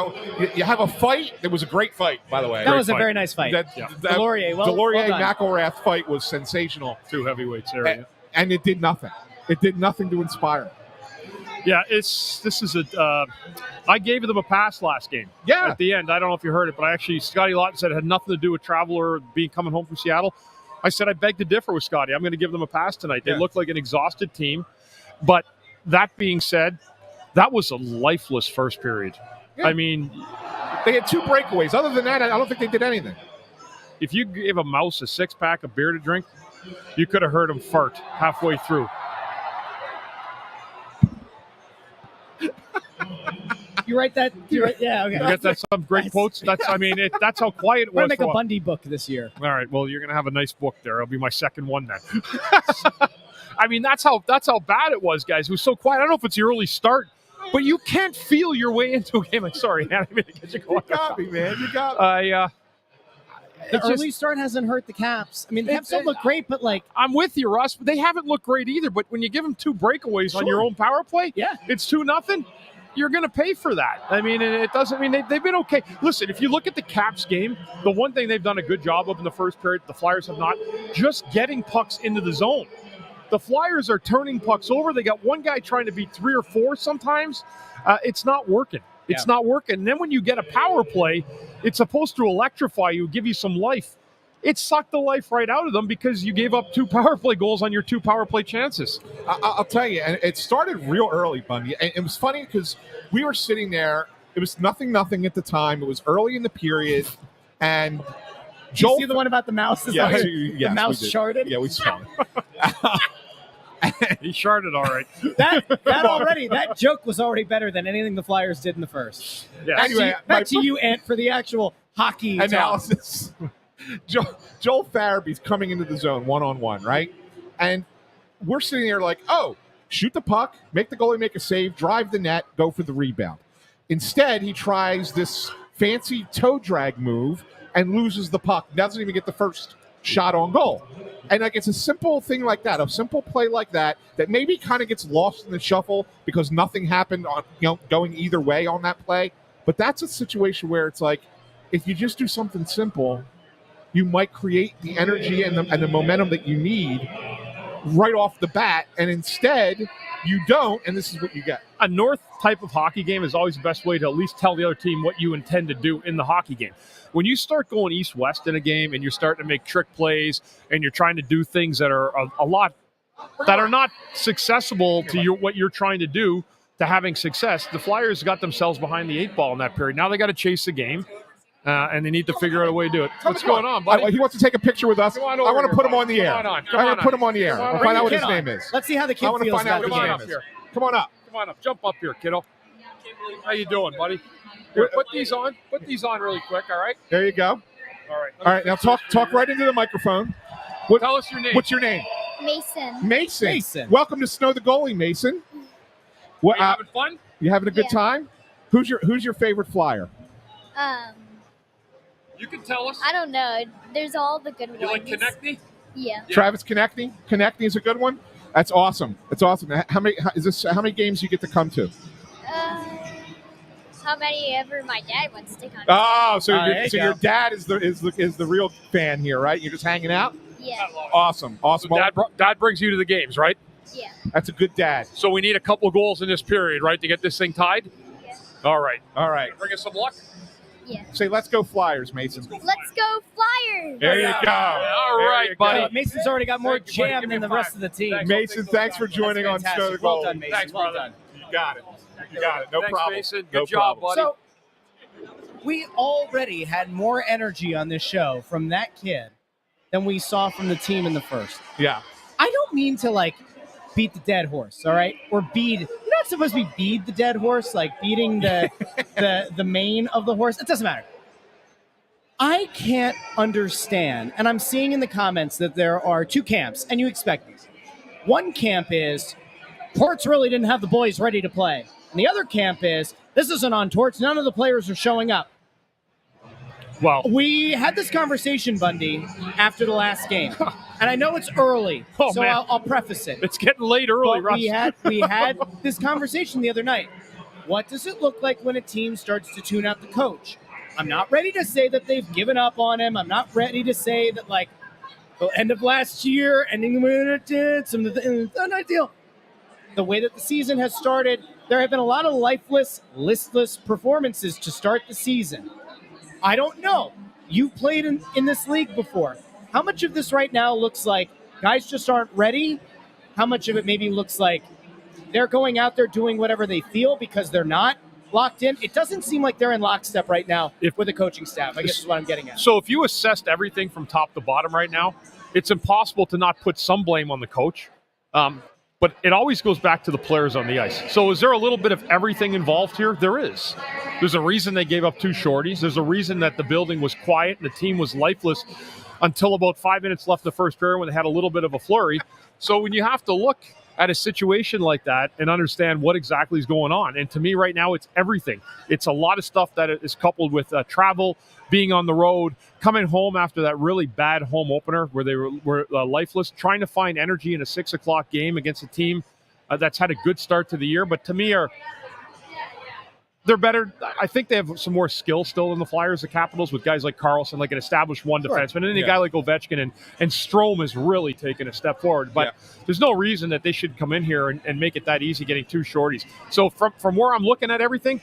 have a fight. It was a great fight, by the way. That was a very nice fight. Delorier, McElrath fight was sensational. 2 heavyweights there. And it did nothing. It did nothing to inspire. Yeah, I gave them a pass last game. Yeah. At the end, I don't know if you heard it, but Scotty Lawton said it had nothing to do with travel or coming home from Seattle. I said I beg to differ with Scotty. I'm going to give them a pass tonight. They look like an exhausted team. But that being said, that was a lifeless first period. Yeah. I mean, they had 2 breakaways. Other than that, I don't think they did anything. If you gave a mouse a 6-pack of beer to drink, you could have heard him fart halfway through. You write that? Yeah, okay. You got some great quotes. That's how quiet it was. We're going to make a Bundy book this year. All right. Well, you're going to have a nice book there. It'll be my second one then. I mean, that's how bad it was, guys. It was so quiet. I don't know if it's the early start, but you can't feel your way into a game. I'm sorry, man. I didn't get you going. You got me, man. You got me. The early start hasn't hurt the Caps. I mean, the Caps don't look great, but I'm with you, Russ. They haven't looked great either. But when you give them 2 breakaways on your own power play, it's 2-0. You're going to pay for that. I mean, it doesn't mean they've been okay. Listen, if you look at the Caps game, the one thing they've done a good job of in the first period, the Flyers have not, just getting pucks into the zone. The Flyers are turning pucks over. They got one guy trying to beat 3 or 4 sometimes. It's not working. It's not working. And then when you get a power play, it's supposed to electrify you, give you some life. It sucked the life right out of them because you gave up 2 power play goals on your 2 power play chances. I'll tell you, and it started real early, Bundy. And it was funny because we were sitting there. It was 0-0 at the time. It was early in the period. And Joel, you see the one about the mouse? The mouse sharded? Yeah, we saw it. He sharded all right. That joke was already better than anything the Flyers did in the first. Yeah. Anyway, back to you, Ant, for the actual hockey analysis. Joel Farabee's coming into the zone 1-on-1, right? And we're sitting there like, oh, shoot the puck, make the goalie make a save, drive the net, go for the rebound. Instead, he tries this fancy toe drag move and loses the puck. Doesn't even get the first shot on goal. And it's a simple thing like that, a simple play like that maybe kind of gets lost in the shuffle because nothing happened on going either way on that play. But that's a situation where it's like, if you just do something simple, you might create the energy and the momentum that you need right off the bat, and instead you don't, and this is what you get. A North type of hockey game is always the best way to at least tell the other team what you intend to do in the hockey game. When you start going east-west in a game and you're starting to make trick plays and you're trying to do things that are a lot that are not successful to what you're trying to do to having success, the Flyers got themselves behind the 8 ball in that period. Now they got to chase the game. And they need to figure out a way to do it. What's going on, buddy? He wants to take a picture with us. I want to put him on the air. I want to put him on the air. I'll find out what his name is. Let's see how the kid feels about the game. Come on up. Come on up. Jump up here, kiddo. How you doing, buddy? Here, put these on. Put these on really quick, all right? There you go. All right. Now talk right into the microphone. Tell us your name. What's your name? Mason. Mason. Welcome to Snow the Goalie, Mason. Are you having fun? You having a good time? Who's your favorite flyer? You can tell us. I don't know. There's all the good ones. You like Konechny? Yeah. Travis Konechny. Konechny is a good one. That's awesome. That's awesome. How many games you get to come to? How many ever my dad wants to come. Oh, so your dad is the real fan here, right? You're just hanging out. Yeah. Awesome. So dad brings you to the games, right? Yeah. That's a good dad. So we need a couple of goals in this period, right, to get this thing tied? Yeah. All right. Bring us some luck. Yeah. Say, let's go Flyers, Mason. Let's go Flyers. There you go. All right, buddy. Mason's already got more Thank you, buddy. jam Give me than the a rest of the team. Mason, thanks for joining on That's Snow the fantastic. Well Goalie. done, Mason. Thanks, well brother. done. You got it. No Thanks, problem. Mason. No Good job, problem. buddy. So we already had more energy on this show from that kid than we saw from the team in the first. Yeah. I don't mean to beat the dead horse, all right? Or bead. You're not supposed to be beat the dead horse, like beating the the mane of the horse. It doesn't matter. I can't understand, and I'm seeing in the comments that there are two camps, and you expect these. One camp is Torts really didn't have the boys ready to play. And the other camp is this isn't on Torts. None of the players are showing up. Well, we had this conversation, Bundy, after the last game. And I know it's early, so man. I'll preface it. It's getting late early, But Russ. we had this conversation the other night. What does it look like when a team starts to tune out the coach? I'm not ready to say that they've given up on him. I'm not ready to say that, the end of last year, ending with not ideal. The way that the season has started, there have been a lot of lifeless, listless performances to start the season. I don't know. You've played in this league before. How much of this right now looks like guys just aren't ready? How much of it maybe looks like they're going out there doing whatever they feel because they're not locked in? It doesn't seem like they're in lockstep right now with the coaching staff, I guess is what I'm getting at. So if you assessed everything from top to bottom right now, it's impossible to not put some blame on the coach. But it always goes back to the players on the ice. So is there a little bit of everything involved here? There is. There's a reason they gave up 2 shorties. There's a reason that the building was quiet and the team was lifeless until about 5 minutes left the first period when they had a little bit of a flurry. So when you have to look at a situation like that and understand what exactly is going on. And to me right now, it's everything. It's a lot of stuff that is coupled with travel, being on the road, coming home after that really bad home opener where they were lifeless, trying to find energy in a 6 o'clock game against a team that's had a good start to the year. But to me, they're better. I think they have some more skill still in the Flyers, the Capitals, with guys like Carlson, like an established one defenseman, and then a guy like Ovechkin and Strome has really taken a step forward. But there's no reason that they should come in here and make it that easy getting 2 shorties. So from where I'm looking at everything,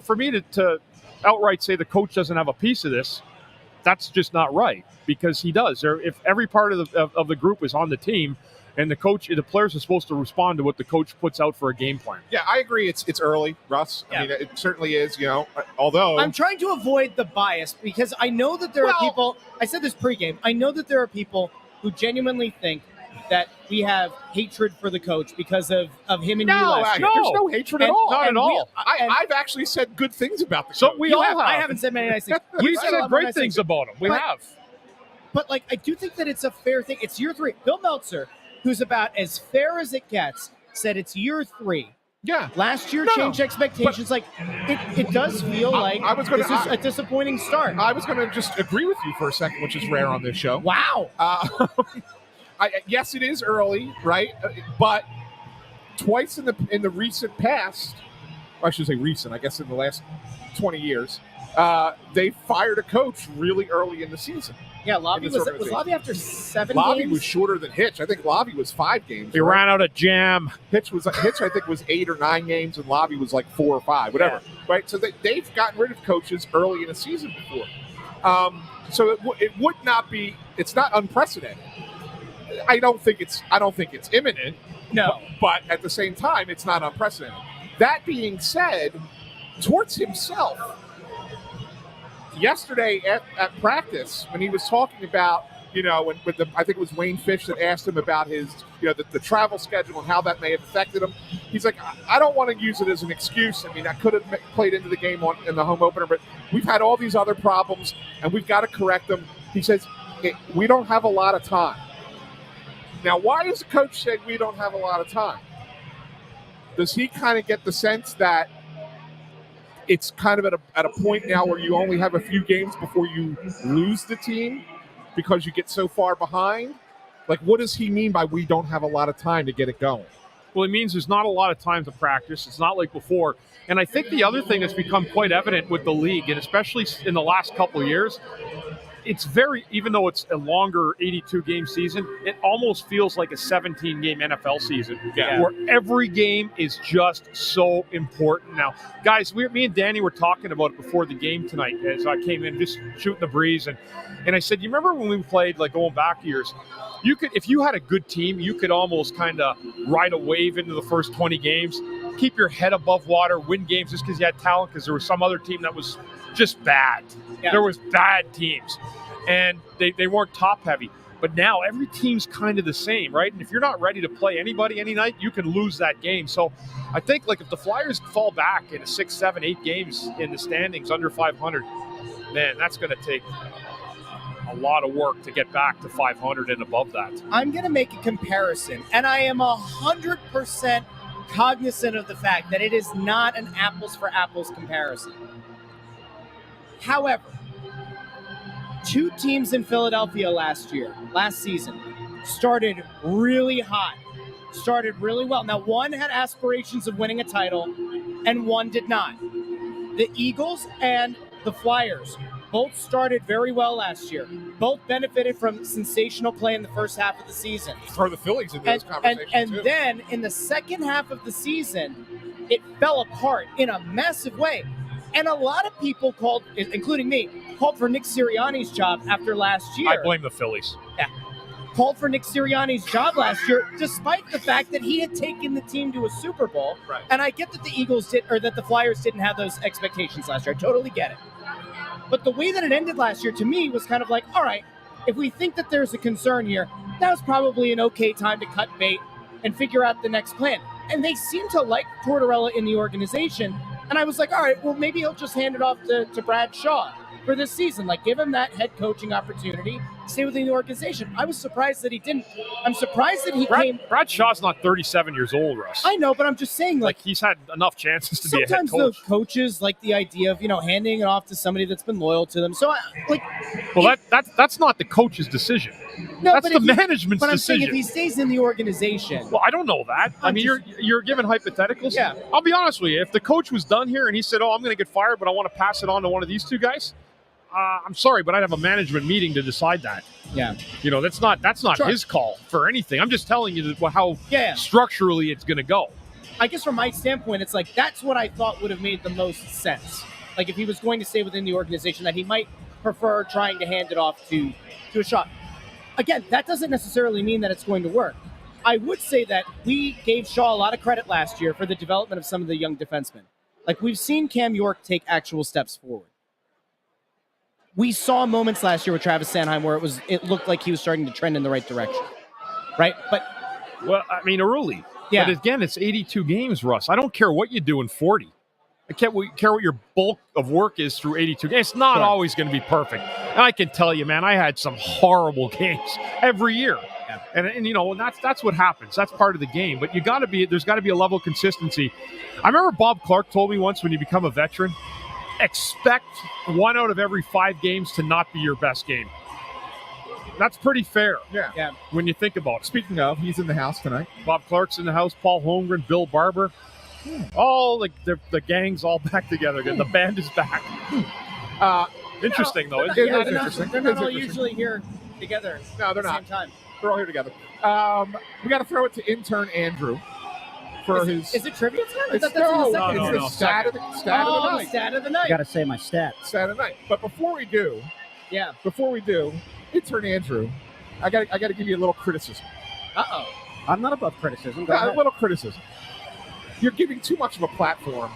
for me to outright say the coach doesn't have a piece of this, that's just not right, because he does. If every part of the group is on the team, and the players are supposed to respond to what the coach puts out for a game plan. Yeah, I agree. It's early, Russ. I mean, it certainly is. Although I'm trying to avoid the bias because I know that there are people. I said this pregame. I know that there are people who genuinely think that we have hatred for the coach because of him and you last year. There's no hatred at all. Not at all. I've actually said good things about the coach. So we all have. I haven't said many nice things. We said great things about him. We have. But I do think that it's a fair thing. It's year 3. Bill Meltzer, who's about as fair as it gets, said it's year 3. Yeah. Last year changed expectations. It does feel like this is a disappointing start. I was going to just agree with you for a second, which is rare on this show. Wow. Yes, it is early, right? But twice in the recent past, or I should say recent, I guess in the last 20 years, they fired a coach really early in the season. Yeah, was Lavi after 7 games? Lavi was shorter than Hitch. I think Lavi was 5 games. He ran out of jam. Hitch I think was 8 or 9 games, and Lavi was 4 or 5, whatever. Yeah. Right? So they've gotten rid of coaches early in the season before. So it would not be. It's not unprecedented. I don't think it's imminent. No, but at the same time, it's not unprecedented. That being said, Torts himself, yesterday at practice, when he was talking about you know, and I think it was Wayne Fish that asked him about his, you know, the travel schedule and how that may have affected him. He's like, I don't want to use it as an excuse. I mean, I could have played into the game in the home opener, but we've had all these other problems, and we've got to correct them. He says, we don't have a lot of time. Now, why does the coach say we don't have a lot of time? Does he kind of get the sense that it's kind of at a point now where you only have a few games before you lose the team because you get so far behind? Like, what does he mean by we don't have a lot of time to get it going? Well, it means there's not a lot of time to practice. It's not like before. And I think the other thing that's become quite evident with the league, and especially in the last couple of years, it's even though it's a longer 82-game season, it almost feels like a 17-game NFL season where every game is just so important. Now, guys, me and Danny were talking about it before the game tonight as I came in just shooting the breeze. And I said, you remember when we played, like going back years, you could, if you had a good team, you could almost kind of ride a wave into the first 20 games, keep your head above water, win games just because you had talent, because there was some other team that was just bad. Yeah. There was bad teams, and they weren't top heavy. But now every team's kind of the same, right? And if you're not ready to play anybody any night, you can lose that game. So I think, like, if the Flyers fall back in 6, 7, 8 games in the standings under 500, man, that's going to take a lot of work to get back to 500 and above that. I'm going to make a comparison, and I am 100% cognizant of the fact that it is not an apples for apples comparison. However, 2 teams in Philadelphia last season, started really hot, started really well. Now, one had aspirations of winning a title, and one did not. The Eagles and the Flyers both started very well last year. Both benefited from sensational play in the first half of the season. For the Phillies in those conversations, and then in the second half of the season, it fell apart in a massive way. And a lot of people called, including me, called for Nick Sirianni's job after last year. I blame the Phillies. Yeah. Called for Nick Sirianni's job last year, despite the fact that he had taken the team to a Super Bowl. Right. And I get that the Eagles did, or that the Flyers didn't have those expectations last year. I totally get it. But the way that it ended last year, to me, was kind of like, all right, if we think that there's a concern here, that was probably an okay time to cut bait and figure out the next plan. And they seem to like Tortorella in the organization. And I was like, all right, well, maybe he'll just hand it off to Brad Shaw for this season. Like, give him that head coaching opportunity, stay within the organization. I was surprised that he didn't. I'm surprised that he came. Brad Shaw's not 37 years old, Russ. I know, but I'm just saying, like he's had enough chances to be a head coach. Sometimes the coaches like the idea of, handing it off to somebody that's been loyal to them. So, that's not the coach's decision. No, that's the management's but I'm decision. saying if he stays in the organization. Well, I don't know that. I mean, you're giving hypotheticals. Yeah. I'll be honest with you. If the coach was done here and he said, I'm going to get fired, but I want to pass it on to one of these two guys, I'm sorry, but I'd have a management meeting to decide that. Yeah. That's not Sure. his call for anything. I'm just telling you how Yeah. structurally it's going to go. I guess from my standpoint, it's like that's what I thought would have made the most sense. Like if he was going to stay within the organization, that he might prefer trying to hand it off to a Shaw. Again, that doesn't necessarily mean that it's going to work. I would say that we gave Shaw a lot of credit last year for the development of some of the young defensemen. Like we've seen Cam York take actual steps forward. We saw moments last year with Travis Sanheim where it looked like he was starting to trend in the right direction, right? Aruli. Yeah. But again, it's 82 games, Russ. I don't care what you do in 40. I can't care what your bulk of work is through 82 games. It's not always going to be perfect. And I can tell you, man, I had some horrible games every year. Yeah. And that's what happens. That's part of the game. But there's got to be a level of consistency. I remember Bob Clark told me once, when you become a veteran, expect 1 out of every 5 games to not be your best game. That's pretty fair. Yeah. When you think about it. Speaking of, he's in the house tonight. Bob Clark's in the house. Paul Holmgren, Bill Barber. All the gang's all back together again. The band is back. Interesting, though. It is interesting. They're not all usually here together. No, they're not. At the same time. They're all here together. We got to throw it to intern Andrew for his. Is it trivia time? It's the stat of the night. Stat of the night. I got to say my stat. Stat of the night. But before we do, intern Andrew, I got to give you a little criticism. I'm not above criticism. A little criticism. You're giving too much of a platform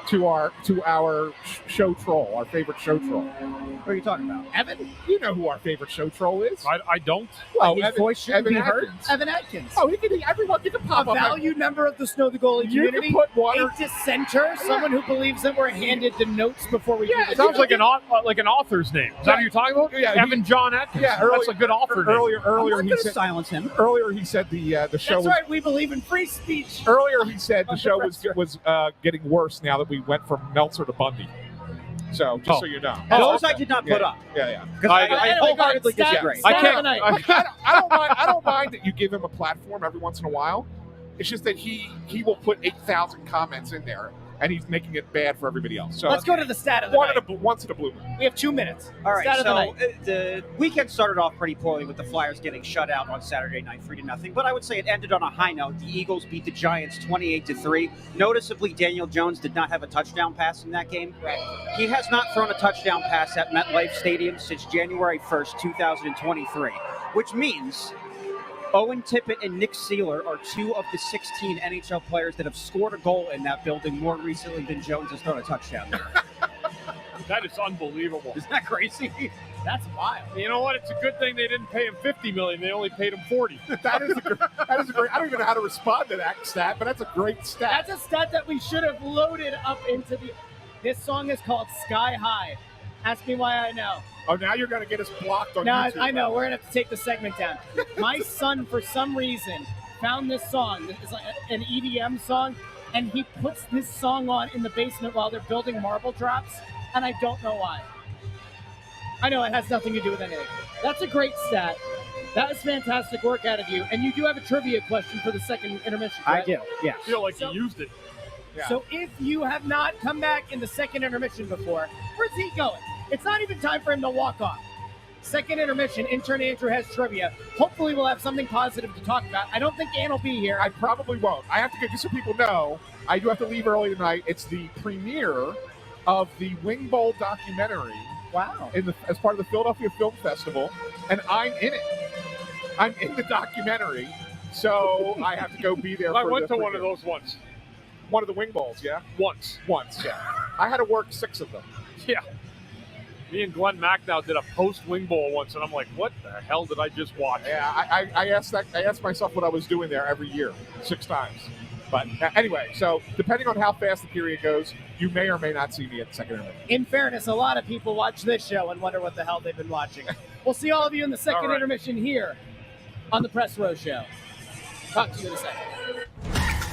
to our show troll, our favorite show troll. What are you talking about? Evan, you know who our favorite show troll is? I don't. Oh, His voice shouldn't be heard? Atkins. Evan Atkins. Oh, everyone, you can A pop up. valued member of the Snow the Goalie You community. can put water. A dissenter, someone who believes that we're handed the notes before we do Yeah, the It sounds show. like an author's name. Is that what you're talking about? Yeah, Evan John Atkins. Yeah, That's a good author name. Earlier, I'm not he going to said. silence him. Earlier, he said the show. That's was, right. We believe in free speech. Earlier, he said the show was getting worse now that we went from Meltzer to Bundy. So just so you know. Those I did not put up. Yeah. Because I- I anyway, wholeheartedly stat- disagree. stat I of the can't. night. I don't mind that you give him a platform every once in a while. It's just that he will put 8,000 comments in there, and he's making it bad for everybody else. So Let's go to the stat of the night. once in a blue moon. We have 2 minutes. All right, Stat of the so night. the weekend started off pretty poorly with the Flyers getting shut out on Saturday night 3-0. But I would say it ended on a high note. The Eagles beat the Giants 28-3. Noticeably, Daniel Jones did not have a touchdown pass in that game. He has not thrown a touchdown pass at MetLife Stadium since January 1st, 2023, which means Owen Tippett and Nick Seeler are two of the 16 NHL players that have scored a goal in that building more recently than Jones has thrown a touchdown there. That is unbelievable. Isn't that crazy? That's wild. You know what? It's a good thing they didn't pay him $50 million. They only paid him $40. That is a great. I don't even know how to respond to that stat, but that's a great stat. That's a stat that we should have loaded up into the. This song is called Sky High. Ask me why I know. Oh, now you're going to get us blocked on No, YouTube. I know. We're going to have to take the segment down. My son, for some reason, found this song. It's like an EDM song, and he puts this song on in the basement while they're building marble drops, and I don't know why. I know it has nothing to do with anything. That's a great stat. That was fantastic work out of you. And you do have a trivia question for the second intermission, I correct? do, yes. I feel like So- he used it. Yeah. So if you have not come back in the second intermission before, where's he going? It's not even time for him to walk off. Second intermission, intern Andrew has trivia. Hopefully we'll have something positive to talk about. I don't think Ann will be here. I probably won't. I have to go, just so people know, I do have to leave early tonight. It's the premiere of the Wing Bowl documentary Wow. as part of the Philadelphia Film Festival, and I'm in it. I'm in the documentary, so I have to go be there. I for went the to one of premiere. those once. One of the Wing Bowls, yeah? Once. Once, yeah. I had to work 6 of them. Yeah. Me and Glenn Macnow did a post-Wing Bowl once, and I'm like, what the hell did I just watch? Yeah, I asked myself what I was doing there every year, 6 times. But anyway, so depending on how fast the period goes, you may or may not see me at the second intermission. In fairness, a lot of people watch this show and wonder what the hell they've been watching. We'll see all of you in the second All right. intermission here on the Press Row Show. Talk to you in a second.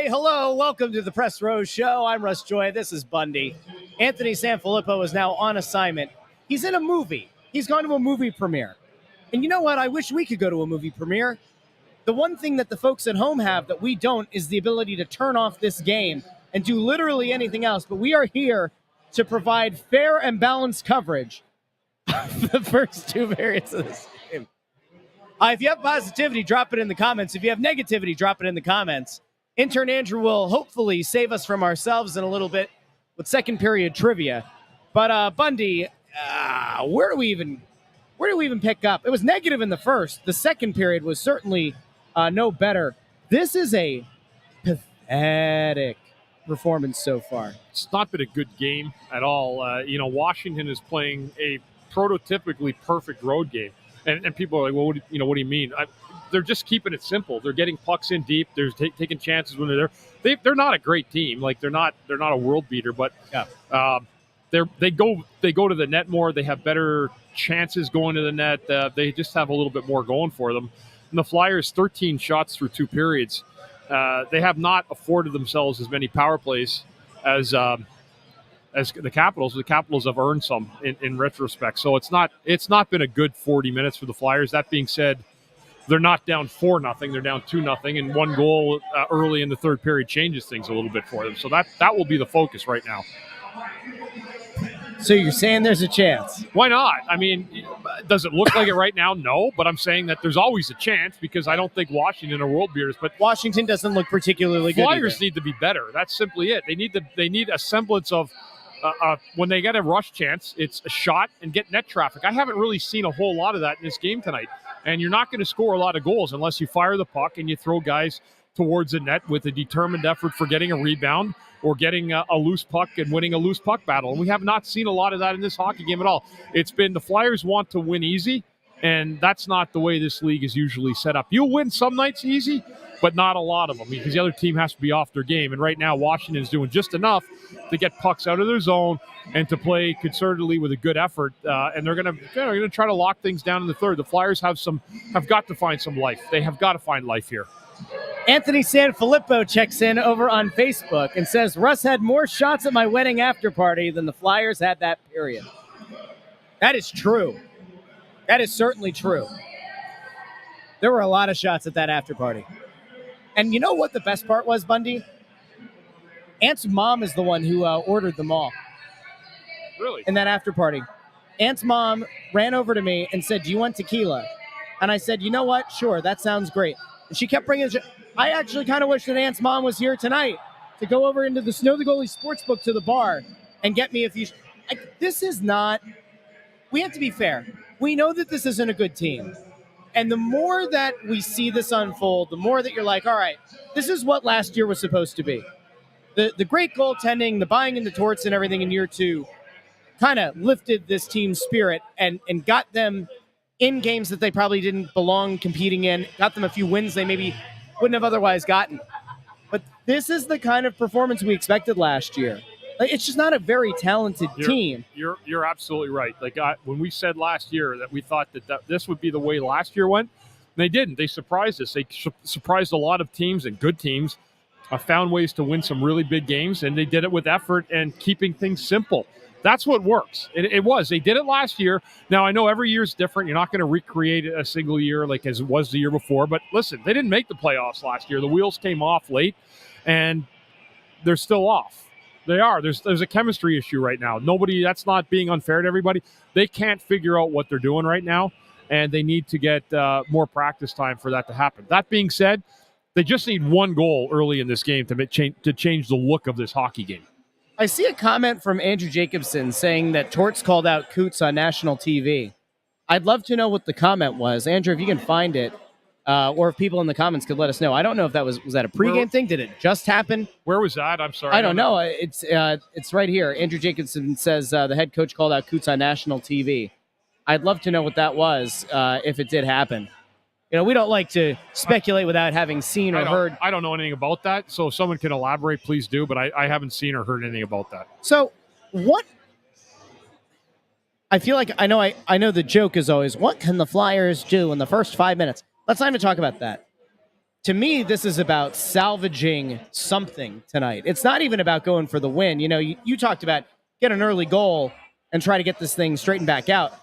hello. Welcome to the Press Row Show. I'm Russ Joy. This is Bundy. Anthony SanFilippo is now on assignment. He's in a movie. He's gone to a movie premiere. And you know what? I wish we could go to a movie premiere. The one thing that the folks at home have that we don't is the ability to turn off this game and do literally anything else. But we are here to provide fair and balanced coverage of the first two variants of this game. If you have positivity, drop it in the comments. If you have negativity, drop it in the comments. Intern Andrew will hopefully save us from ourselves in a little bit with second period trivia. But Bundy, where do we even pick up? It was negative in the first. The second period was certainly no better. This is a pathetic performance so far. It's not been a good game at all. Washington is playing a prototypically perfect road game. And people are like, well, what do you mean? They're just keeping it simple. They're getting pucks in deep. They're taking chances when they're there. They're not a great team. Like they're not a world beater, but they go to the net more. They have better chances going to the net. They just have a little bit more going for them. And the Flyers, 13 shots through two periods. They have not afforded themselves as many power plays as the Capitals. The Capitals have earned some in retrospect. So it's not been a good 40 minutes for the Flyers. That being said, they're not down 4-0. They're down 2-0, and one goal early in the third period changes things a little bit for them. So that will be the focus right now. So you're saying there's a chance? Why not? I mean, does it look like it right now? No, but I'm saying that there's always a chance because I don't think Washington are world beaters. But Washington doesn't look particularly good. Flyers need to be better. That's simply it. They need a semblance of when they get a rush chance, it's a shot and get net traffic. I haven't really seen a whole lot of that in this game tonight. And you're not going to score a lot of goals unless you fire the puck and you throw guys towards the net with a determined effort for getting a rebound or getting a loose puck and winning a loose puck battle. And we have not seen a lot of that in this hockey game at all. It's been the Flyers want to win easy, and that's not the way this league is usually set up. You'll win some nights easy, but not a lot of them because the other team has to be off their game. And right now, Washington's doing just enough to get pucks out of their zone and to play concertedly with a good effort. And they're going to try to lock things down in the third. The Flyers have got to find some life. They have got to find life here. Anthony SanFilippo checks in over on Facebook and says, Russ had more shots at my wedding after party than the Flyers had that period. That is true. That is certainly true. There were a lot of shots at that after party. And you know what the best part was, Bundy? Ant's mom is the one who ordered them all. Really? In that after party. Ant's mom ran over to me and said, do you want tequila? And I said, you know what? Sure, that sounds great. And she kept bringing it. I actually kind of wish that Ant's mom was here tonight to go over into the Snow the Goalie Sportsbook to the bar and get me a few. This is not. We have to be fair. We know that this isn't a good team. And the more that we see this unfold, the more that you're like, all right, this is what last year was supposed to be. The great goaltending, the buying into Torts and everything in year two kind of lifted this team's spirit and got them in games that they probably didn't belong competing in, got them a few wins they maybe wouldn't have otherwise gotten. But this is the kind of performance we expected last year. It's just not a very talented team. You're absolutely right. When we said last year that we thought that this would be the way last year went, they didn't. They surprised us. They surprised a lot of teams and good teams. Found ways to win some really big games, and they did it with effort and keeping things simple. That's what works. It was. They did it last year. Now, I know every year is different. You're not going to recreate a single year like as it was the year before. But listen, they didn't make the playoffs last year. The wheels came off late, and they're still off. They are. There's a chemistry issue right now. That's not being unfair to everybody. They can't figure out what they're doing right now, and they need to get more practice time for that to happen. That being said, they just need one goal early in this game to change the look of this hockey game. I see a comment from Andrew Jacobson saying that Torts called out Coots on national TV. I'd love to know what the comment was. Andrew, if you can find it, or if people in the comments could let us know. I don't know if that was that a pregame thing? Did it just happen? Where was that? I'm sorry. I don't know. It's right here. Andrew Jacobson says the head coach called out Coots on national TV. I'd love to know what that was, if it did happen. We don't like to speculate without having seen or heard. I don't know anything about that. So if someone can elaborate, please do. But I haven't seen or heard anything about that. So what? I feel like I know the joke is always, what can the Flyers do in the first 5 minutes? Let's not even talk about that. to me, this is about salvaging something tonight. It's not even about going for the win. You know, you talked about get an early goal and try to get this thing straightened back out.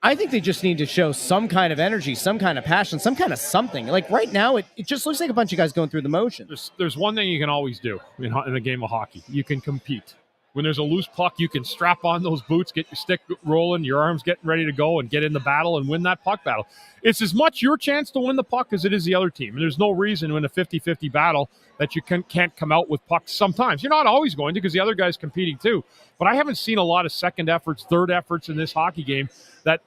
I think they just need to show some kind of energy, some kind of passion, some kind of something. Like right now, it just looks like a bunch of guys going through the motions. There's one thing you can always do in a game of hockey. You can compete. When there's a loose puck, you can strap on those boots, get your stick rolling, your arms getting ready to go, and get in the battle and win that puck battle. It's as much your chance to win the puck as it is the other team. And there's no reason in a 50-50 battle that you can't come out with pucks sometimes. You're not always going to because the other guy's competing too. But I haven't seen a lot of second efforts, third efforts in this hockey game that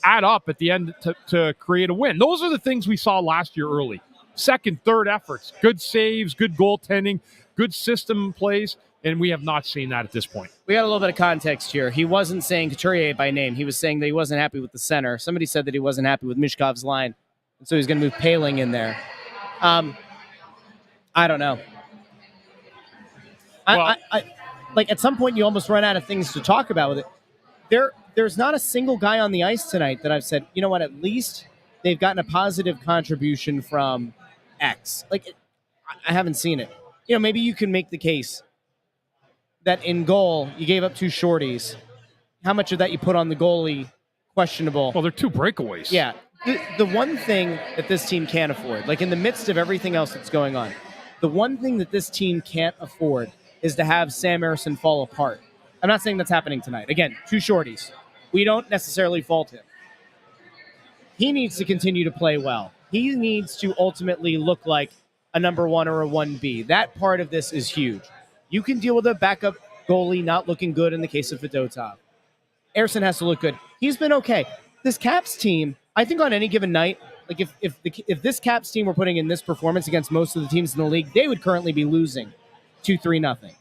add up at the end to create a win. Those are the things we saw last year early. Second, third efforts, good saves, good goaltending, good system plays. And we have not seen that at this point. We got a little bit of context here. He wasn't saying Couturier by name. He was saying that he wasn't happy with the center. Somebody said that he wasn't happy with Mishkov's line, and so he's going to move Paling in there. I don't know. Well, I like at some point you almost run out of things to talk about with it. There's not a single guy on the ice tonight that I've said, you know what, at least they've gotten a positive contribution from X. Like, I haven't seen it. You know, maybe you can make the case that in goal, you gave up two shorties. How much of that you put on the goalie, questionable. Well, they're two breakaways. Yeah. The one thing that this team can't afford, like in the midst of everything else that's going on, the one thing that this team can't afford is to have Sam Ersson fall apart. I'm not saying that's happening tonight. Again, two shorties. We don't necessarily fault him. He needs to continue to play well. He needs to ultimately look like a number one or a 1B. That part of this is huge. You can deal with a backup goalie not looking good in the case of Fedotov. Ersson has to look good. He's been okay. This Caps team, I think on any given night, like if this Caps team were putting in this performance against most of the teams in the league, they would currently be losing 2-3-0.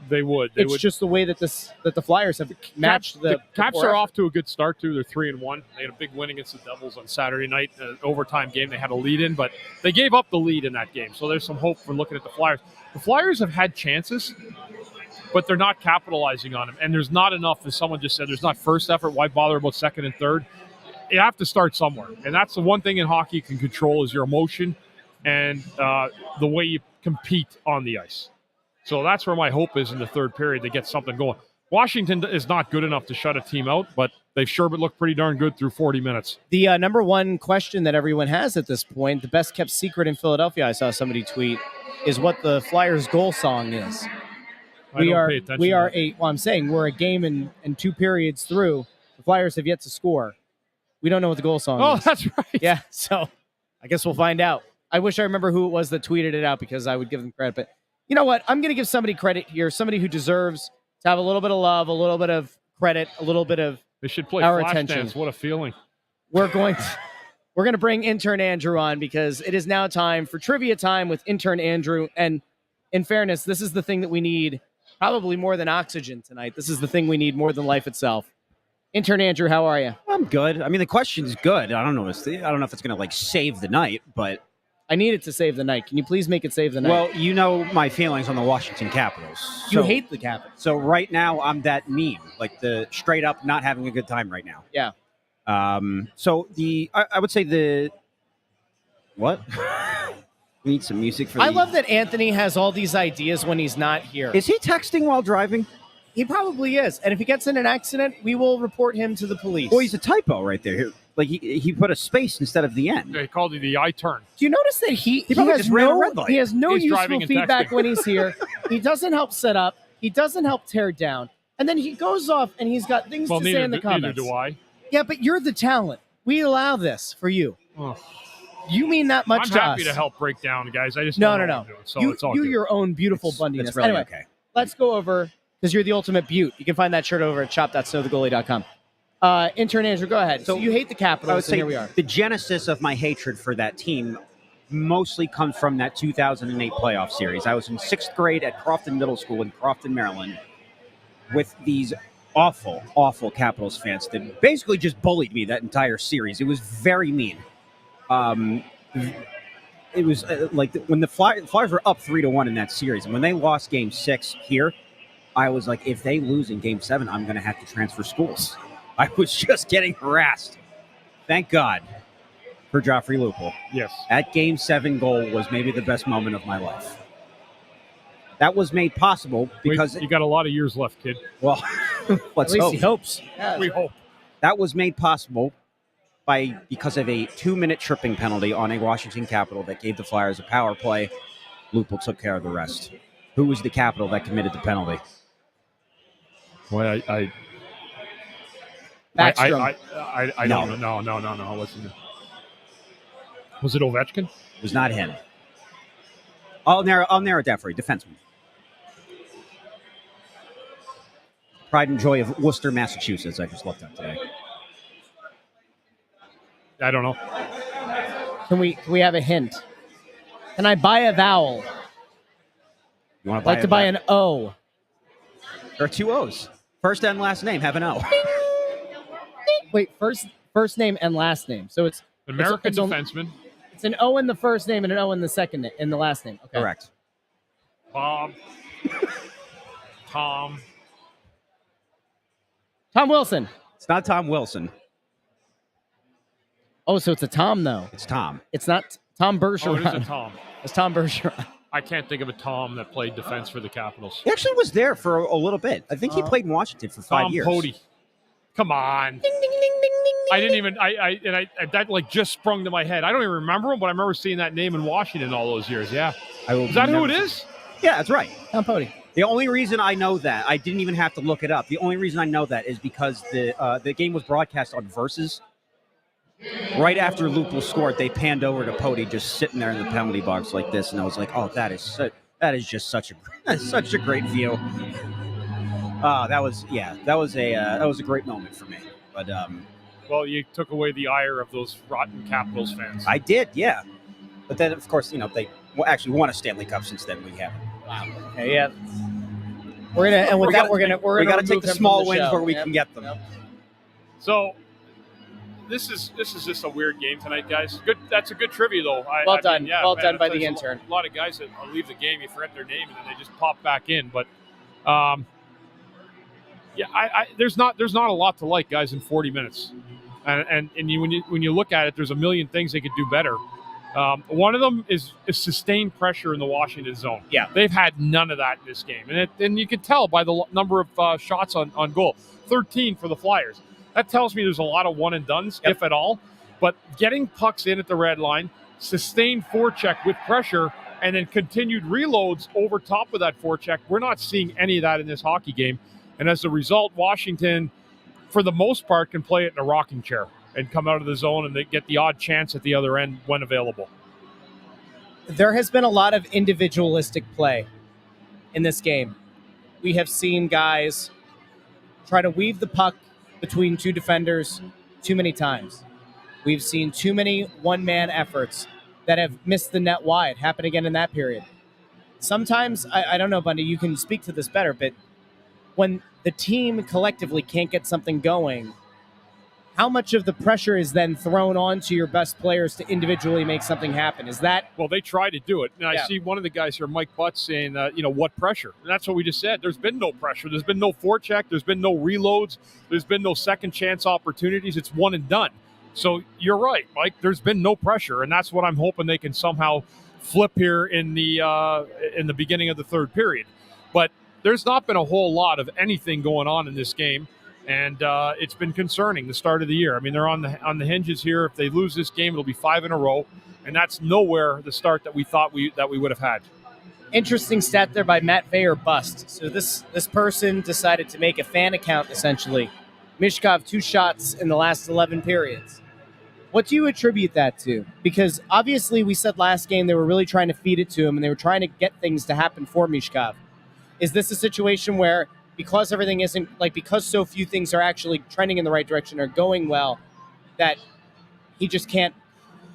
They would. It's just the way that the Flyers have matched the Caps are off to a good start too. They're 3-1. They had a big win against the Devils on Saturday night, an overtime game. They had a lead in, but they gave up the lead in that game. So there's some hope for looking at the Flyers. The Flyers have had chances, but they're not capitalizing on them. And there's not enough, as someone just said, there's not first effort. Why bother about second and third? You have to start somewhere. And that's the one thing in hockey you can control is your emotion and the way you compete on the ice. So that's where my hope is in the third period to get something going. Washington is not good enough to shut a team out, but they've sure looked pretty darn good through 40 minutes. The number one question that everyone has at this point, the best kept secret in Philadelphia, I saw somebody tweet, is what the Flyers goal song is. We're a game and 2 periods through. The Flyers have yet to score. We don't know what the goal song is. Oh, that's right. Yeah, so I guess we'll find out. I wish I remember who it was that tweeted it out because I would give them credit. But you know what? I'm going to give somebody credit here, somebody who deserves to have a little bit of love, a little bit of credit, a little bit of they should play our Flash attention. Dance. What a feeling. We're going to bring intern Andrew on because it is now time for trivia time with intern Andrew. And in fairness, this is the thing that we need probably more than oxygen tonight. This is the thing we need more than life itself. Intern Andrew, how are you? I'm good. I mean, the question's good. I don't know if it's going to save the night, but I need it to save the night. Can you please make it save the night? Well, you know my feelings on the Washington Capitals. You hate the Capitals. So right now I'm that meme, like the straight up not having a good time right now. Yeah. So I would say what? We need some music for I love that Anthony has all these ideas when he's not here. Is he texting while driving? He probably is. And if he gets in an accident, we will report him to the police. Well, he's a typo right there. Like he put a space instead of the end. They called it the I turn. Do you notice that he probably has just ran a red light. He has no He's driving useful and feedback texting. when he's here. He doesn't help set up. He doesn't help tear down. And then he goes off and he's got things to say in the comments. Neither do I. Yeah, but you're the talent. We allow this for you. Oh. You mean that much I'm to happy us. to help break down, guys. I just No. don't know what I'm doing, so you it's all do good. your own beautiful Bundiness. It's really anyway, okay. let's go over, because you're the ultimate beaut. You can find that shirt over at shop.snowthegoalie.com. Intern Andrew, go ahead. So you hate the Capitals, I would say and here we are. the genesis of my hatred for that team mostly comes from that 2008 playoff series. I was in 6th grade at Crofton Middle School in Crofton, Maryland, with these awful, awful Capitals fans that basically just bullied me that entire series. It was very mean. It was when the Flyers were up 3-1 in that series, and when they lost Game 6 here, I was like, if they lose in Game 7, I'm going to have to transfer schools. I was just getting harassed. Thank God for Joffrey Lupul. Yes. That Game 7 goal was maybe the best moment of my life. That was made possible because... you got a lot of years left, kid. Well, let's At least hope. he hopes. Yeah. We hope. That was made possible because of a 2-minute tripping penalty on a Washington Capital that gave the Flyers a power play. Lupul took care of the rest. Who was the Capital that committed the penalty? Well, Backstrom. I don't know. No. Was it Ovechkin? It was not him. I'll narrow it down for you. Defenseman. Pride and joy of Worcester, Massachusetts. I just looked up today. I don't know. Can we have a hint? Can I buy a vowel? You want I'd like to buy an O. There are 2 O's. First and last name have an O. Wait, first name and last name. So it's American it's defenseman. It's an O in the first name and an O in the second in the last name. Okay. Correct. Bob. Tom. Tom Wilson. It's not Tom Wilson. Oh, so it's a Tom though. It's Tom. It's not Tom Bergeron. Oh, it is a Tom. It's Tom Bergeron. I can't think of a Tom that played defense for the Capitals. He actually was there for a little bit. I think he played in Washington for 5 years. Tom Pody. Come on. I didn't even. That like just sprung to my head. I don't even remember him, but I remember seeing that name in Washington all those years. Yeah. Is that who it is? Yeah, that's right. Tom Pody. The only reason I know that, I didn't even have to look it up. The only reason I know that is because the game was broadcast on Versus. Right after Lupul scored, they panned over to Pody just sitting there in the penalty box like this, and I was like, "Oh, that is just such a great view." That was a great moment for me. But well, you took away the ire of those rotten Capitals fans. I did, yeah. But then, of course, they actually won a Stanley Cup since then. We haven't. Wow. Okay, yeah. We're gonna take the small wins where we can get them. Yep. So this is just a weird game tonight, guys. Good. That's a good trivia, though. Well done by the there's intern. A lot of guys that leave the game, you forget their name, and then they just pop back in. But yeah, there's not a lot to like, guys, in 40 minutes. And when you look at it, there's a million things they could do better. One of them is sustained pressure in the Washington zone. Yeah, they've had none of that in this game, and you can tell by the number of shots on goal. 13 for the Flyers. That tells me there's a lot of one and dones, if at all. But getting pucks in at the red line, sustained forecheck with pressure, and then continued reloads over top of that forecheck. We're not seeing any of that in this hockey game, and as a result, Washington, for the most part, can play it in a rocking chair and come out of the zone, and they get the odd chance at the other end when available. There has been a lot of individualistic play in this game. We have seen guys try to weave the puck between two defenders too many times. We've seen too many one-man efforts that have missed the net wide happen again in that period. Sometimes, I don't know, Bundy, you can speak to this better, but when the team collectively can't get something going, how much of the pressure is then thrown onto your best players to individually make something happen? Is that... Well, they try to do it. And I see one of the guys here, Mike Butts, saying, what pressure? And that's what we just said. There's been no pressure. There's been no forecheck. There's been no reloads. There's been no second chance opportunities. It's one and done. So you're right, Mike. There's been no pressure, and that's what I'm hoping they can somehow flip here in the beginning of the third period. But there's not been a whole lot of anything going on in this game. And it's been concerning the start of the year. I mean, they're on the hinges here. If they lose this game, it'll be 5 in a row, and that's nowhere the start that we thought we would have had. Interesting stat there by Matt Vayer Bust. So this person decided to make a fan account, essentially. Mishkov 2 shots in the last 11 periods. What do you attribute that to? Because obviously we said last game they were really trying to feed it to him, and they were trying to get things to happen for Mishkov. Is this a situation where, because everything isn't, because so few things are actually trending in the right direction or going well, that he just can't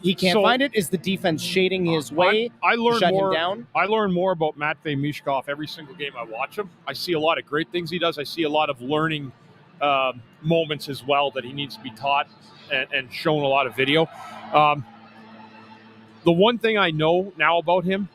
find it? Is the defense shading his way? I learn shut more. Him down? I learn more about Matvei Mishkov every single game I watch him. I see a lot of great things he does. I see a lot of learning moments as well that he needs to be taught and shown a lot of video. The one thing I know now about him,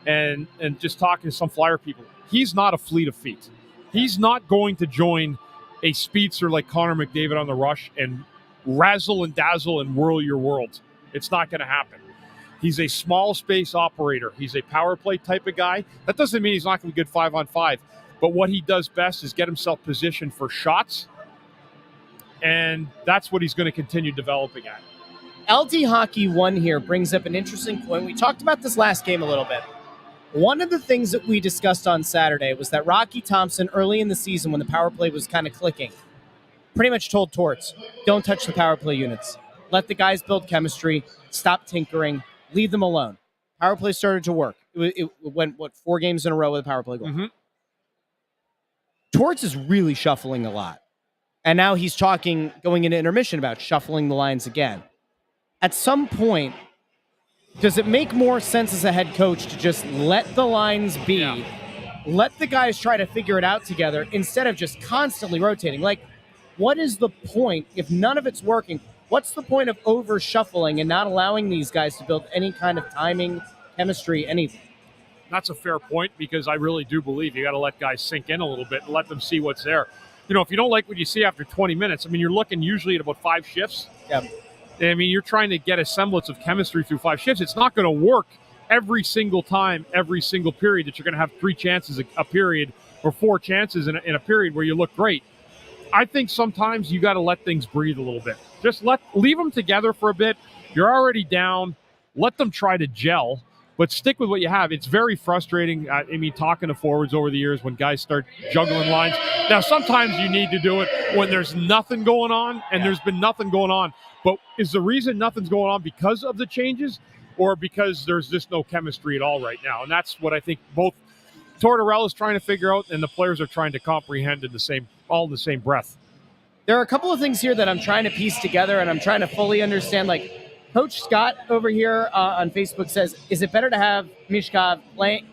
and just talking to some Flyer people, he's not a fleet of feet. He's not going to join a speedster like Connor McDavid on the rush and razzle and dazzle and whirl your world. It's not going to happen. He's a small space operator. He's a power play type of guy. That doesn't mean he's not going to be good 5-on-5. But what he does best is get himself positioned for shots. And that's what he's going to continue developing at. LD Hockey 1 here brings up an interesting point. We talked about this last game a little bit. One of the things that we discussed on Saturday was that Rocky Thompson, early in the season when the power play was kind of clicking, pretty much told Torts, don't touch the power play units. Let the guys build chemistry. Stop tinkering. Leave them alone. Power play started to work. It went, 4 games in a row with a power play goal. Mm-hmm. Torts is really shuffling a lot. And now he's talking, going into intermission, about shuffling the lines again. At some point, does it make more sense as a head coach to just let the lines be, let the guys try to figure it out together instead of just constantly rotating? Like, what is the point if none of it's working? What's the point of over shuffling and not allowing these guys to build any kind of timing, chemistry, anything? That's a fair point, because I really do believe you got to let guys sink in a little bit and let them see what's there. You know, if you don't like what you see after 20 minutes, I mean, you're looking usually at about 5 shifts. Yeah. I mean, you're trying to get a semblance of chemistry through 5 shifts. It's not going to work every single time, every single period that you're going to have 3 chances a period or 4 chances in a period where you look great. I think sometimes you got to let things breathe a little bit. Just leave them together for a bit. You're already down. Let them try to gel. But stick with what you have. It's very frustrating. I mean, talking to forwards over the years when guys start juggling lines. Now, sometimes you need to do it when there's nothing going on, and there's been nothing going on. But is the reason nothing's going on because of the changes, or because there's just no chemistry at all right now? And that's what I think both Tortorella's trying to figure out and the players are trying to comprehend in the same breath. There are a couple of things here that I'm trying to piece together, and I'm trying to fully understand. Like, Coach Scott over here on Facebook says, is it better to have Mishkov playing?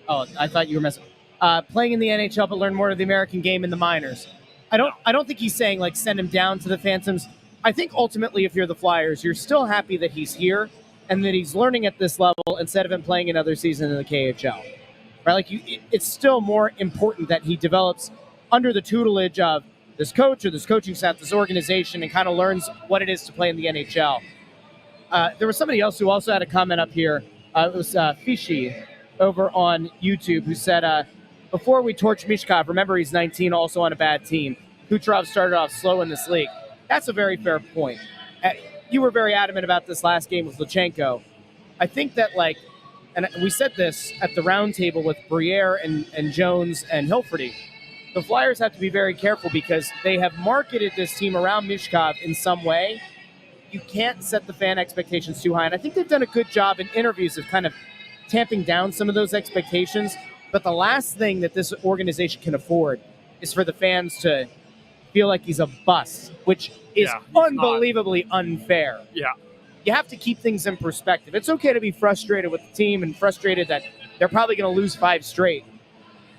Oh, I thought you were messing. Playing in the NHL, but learn more of the American game in the minors. I don't think he's saying, like, send him down to the Phantoms. I think ultimately, if you're the Flyers, you're still happy that he's here and that he's learning at this level instead of him playing another season in the KHL. Right? Like, it's still more important that he develops under the tutelage of this coach or this coaching staff, this organization, and kind of learns what it is to play in the NHL. There was somebody else who also had a comment up here. It was Fishy over on YouTube who said, before we torch Mishkov, remember he's 19, also on a bad team. Kucherov started off slow in this league. That's a very fair point. You were very adamant about this last game with Luchenko. I think that, like, and we said this at the roundtable with Briere and Jones and Hilferty, the Flyers have to be very careful because they have marketed this team around Mishkov in some way. You can't set the fan expectations too high. And I think they've done a good job in interviews of kind of tamping down some of those expectations. But the last thing that this organization can afford is for the fans to feel like he's a bust, which is unbelievably unfair. Yeah. You have to keep things in perspective. It's okay to be frustrated with the team and frustrated that they're probably going to lose 5 straight.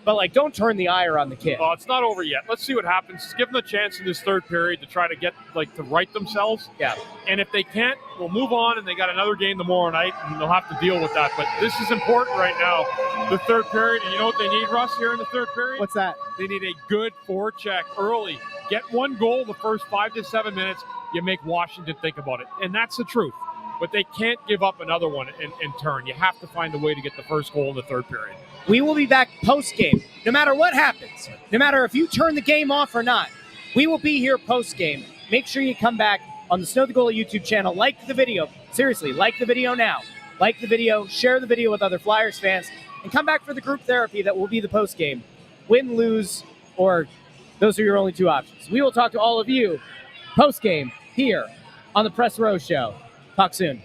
But, like, don't turn the ire on the kid. Well, it's not over yet. Let's see what happens. Just give them a chance in this third period to try to get, like, to right themselves. Yeah. And if they can't, we'll move on, and they got another game tomorrow night, and they'll have to deal with that. But this is important right now, the third period. And you know what they need, Russ, here in the third period? What's that? They need a good forecheck early. Get 1 goal the first 5 to 7 minutes. You make Washington think about it. And that's the truth. But they can't give up another one in turn. You have to find a way to get the first goal in the third period. We will be back post-game. No matter what happens, no matter if you turn the game off or not, we will be here post-game. Make sure you come back on the Snow the Goalie YouTube channel. Like the video. Seriously, like the video now. Like the video, share the video with other Flyers fans, and come back for the group therapy that will be the post-game. Win, lose, or those are your only 2 options. We will talk to all of you post-game here on the Press Row Show. Talk soon.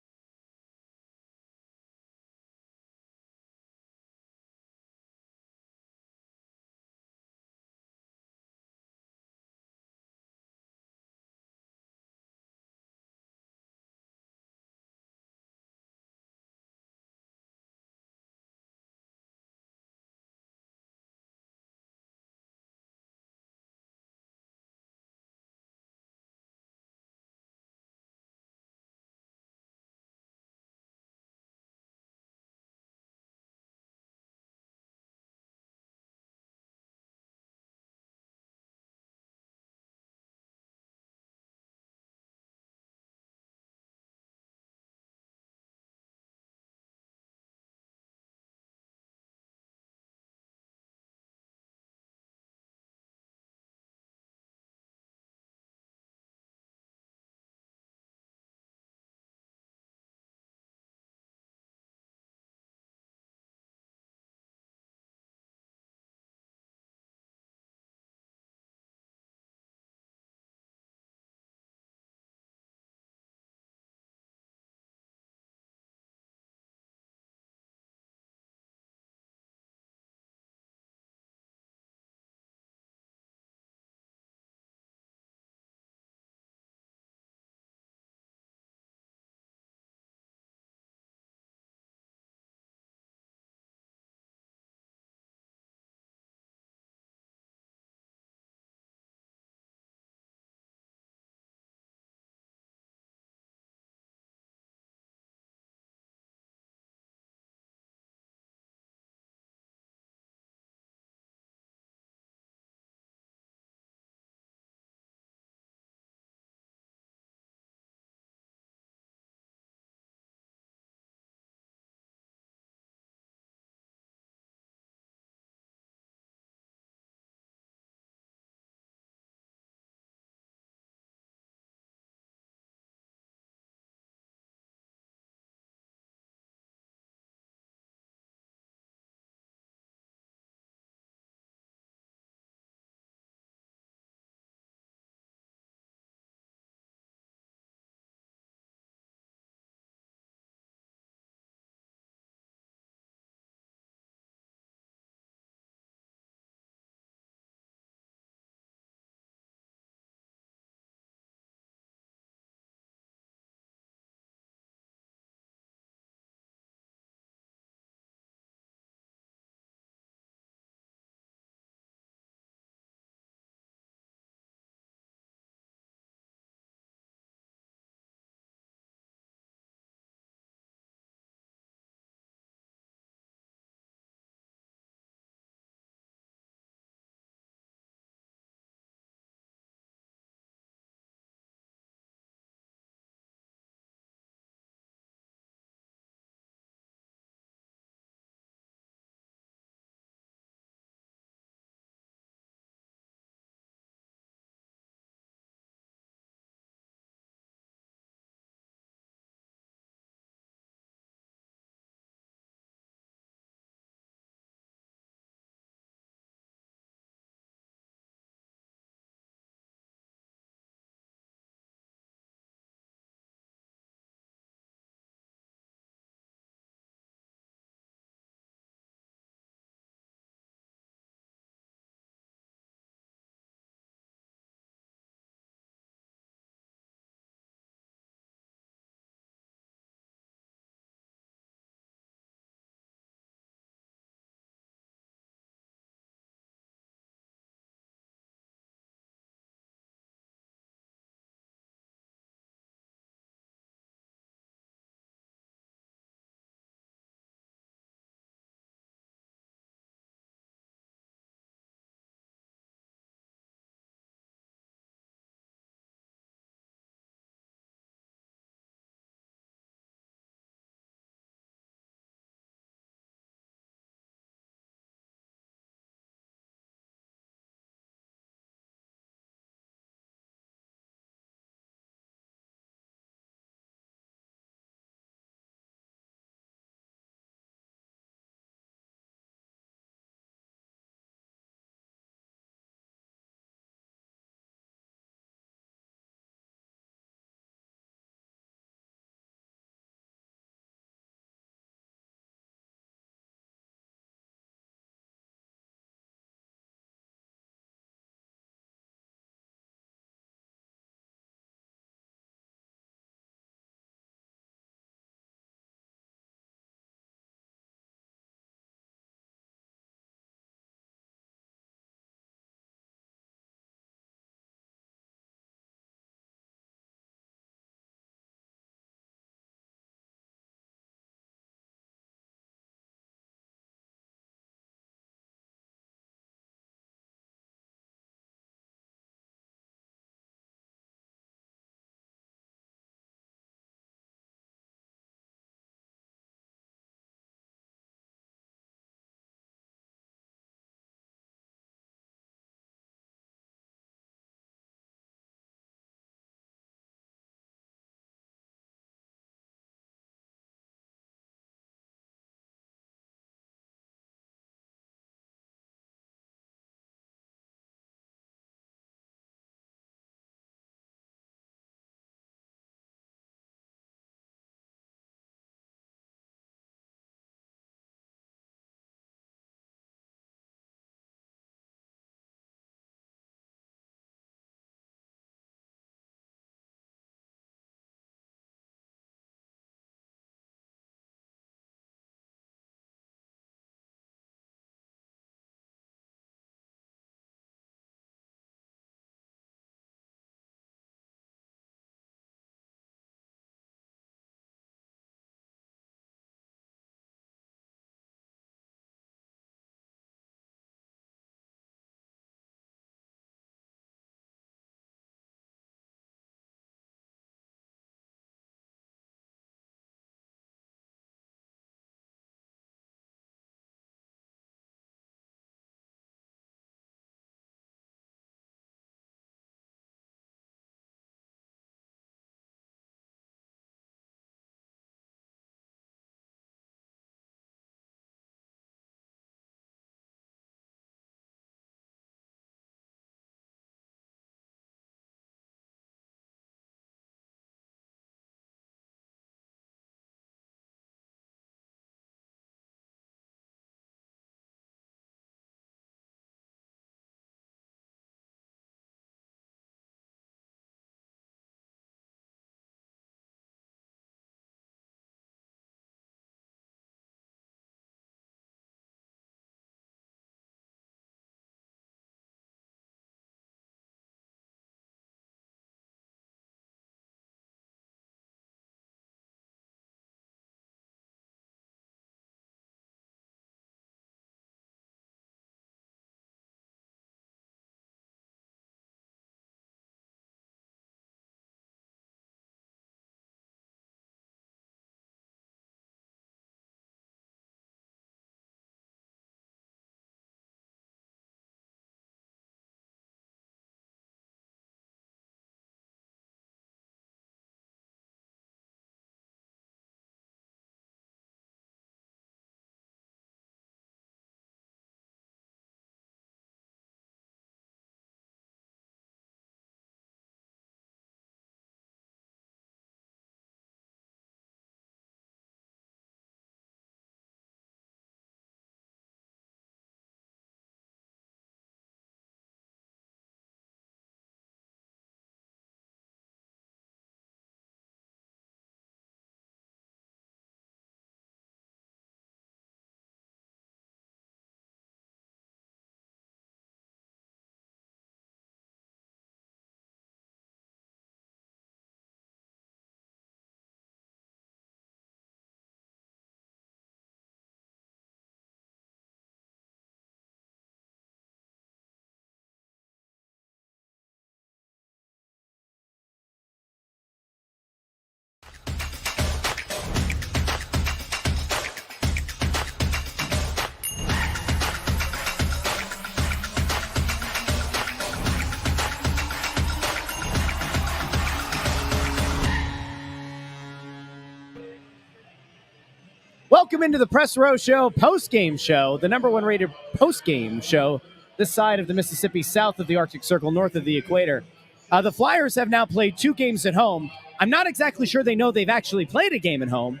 Welcome into the Press Row Show post-game show, the number one rated post-game show this side of the Mississippi, south of the Arctic Circle, north of the equator. The Flyers have now played 2 games at home. I'm not exactly sure they know they've actually played a game at home,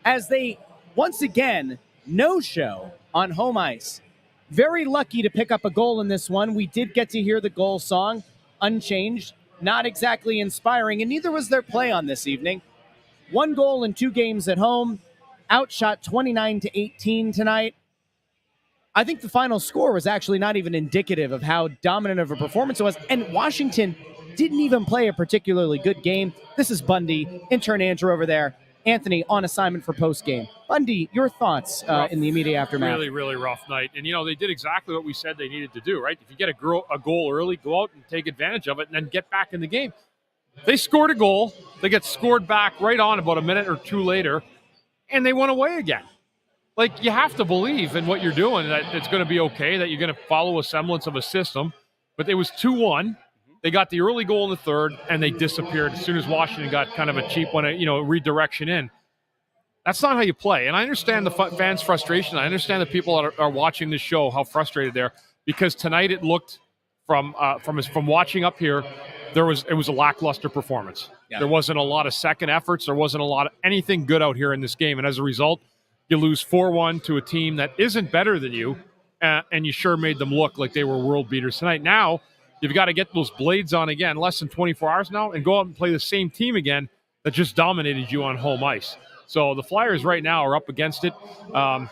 as they, once again, no-show on home ice. Very lucky to pick up a goal in this one. We did get to hear the goal song, unchanged, not exactly inspiring, and neither was their play on this evening. 1 goal in 2 games at home. Outshot 29-18 tonight. I think the final score was actually not even indicative of how dominant of a performance it was. And Washington didn't even play a particularly good game. This is Bundy, intern Andrew over there. Anthony on assignment for postgame. Bundy, your thoughts in the immediate aftermath? Really, really rough night. And, they did exactly what we said they needed to do, right? If you get a goal early, go out and take advantage of it and then get back in the game. They scored a goal. They get scored back right on about a minute or 2 later. And they went away again. Like, you have to believe in what you're doing, that it's going to be okay, that you're going to follow a semblance of a system. But it was 2-1. They got the early goal in the third, and they disappeared as soon as Washington got kind of a cheap one, redirection in. That's not how you play. And I understand the fans' frustration. I understand the people that are watching this show, how frustrated they're. Because tonight it looked, from watching up here, it was a lackluster performance. Yeah. There wasn't a lot of second efforts. There wasn't a lot of anything good out here in this game. And as a result, you lose 4-1 to a team that isn't better than you, and you sure made them look like they were world beaters tonight. Now, you've got to get those blades on again, less than 24 hours now, and go out and play the same team again that just dominated you on home ice. So the Flyers right now are up against it. A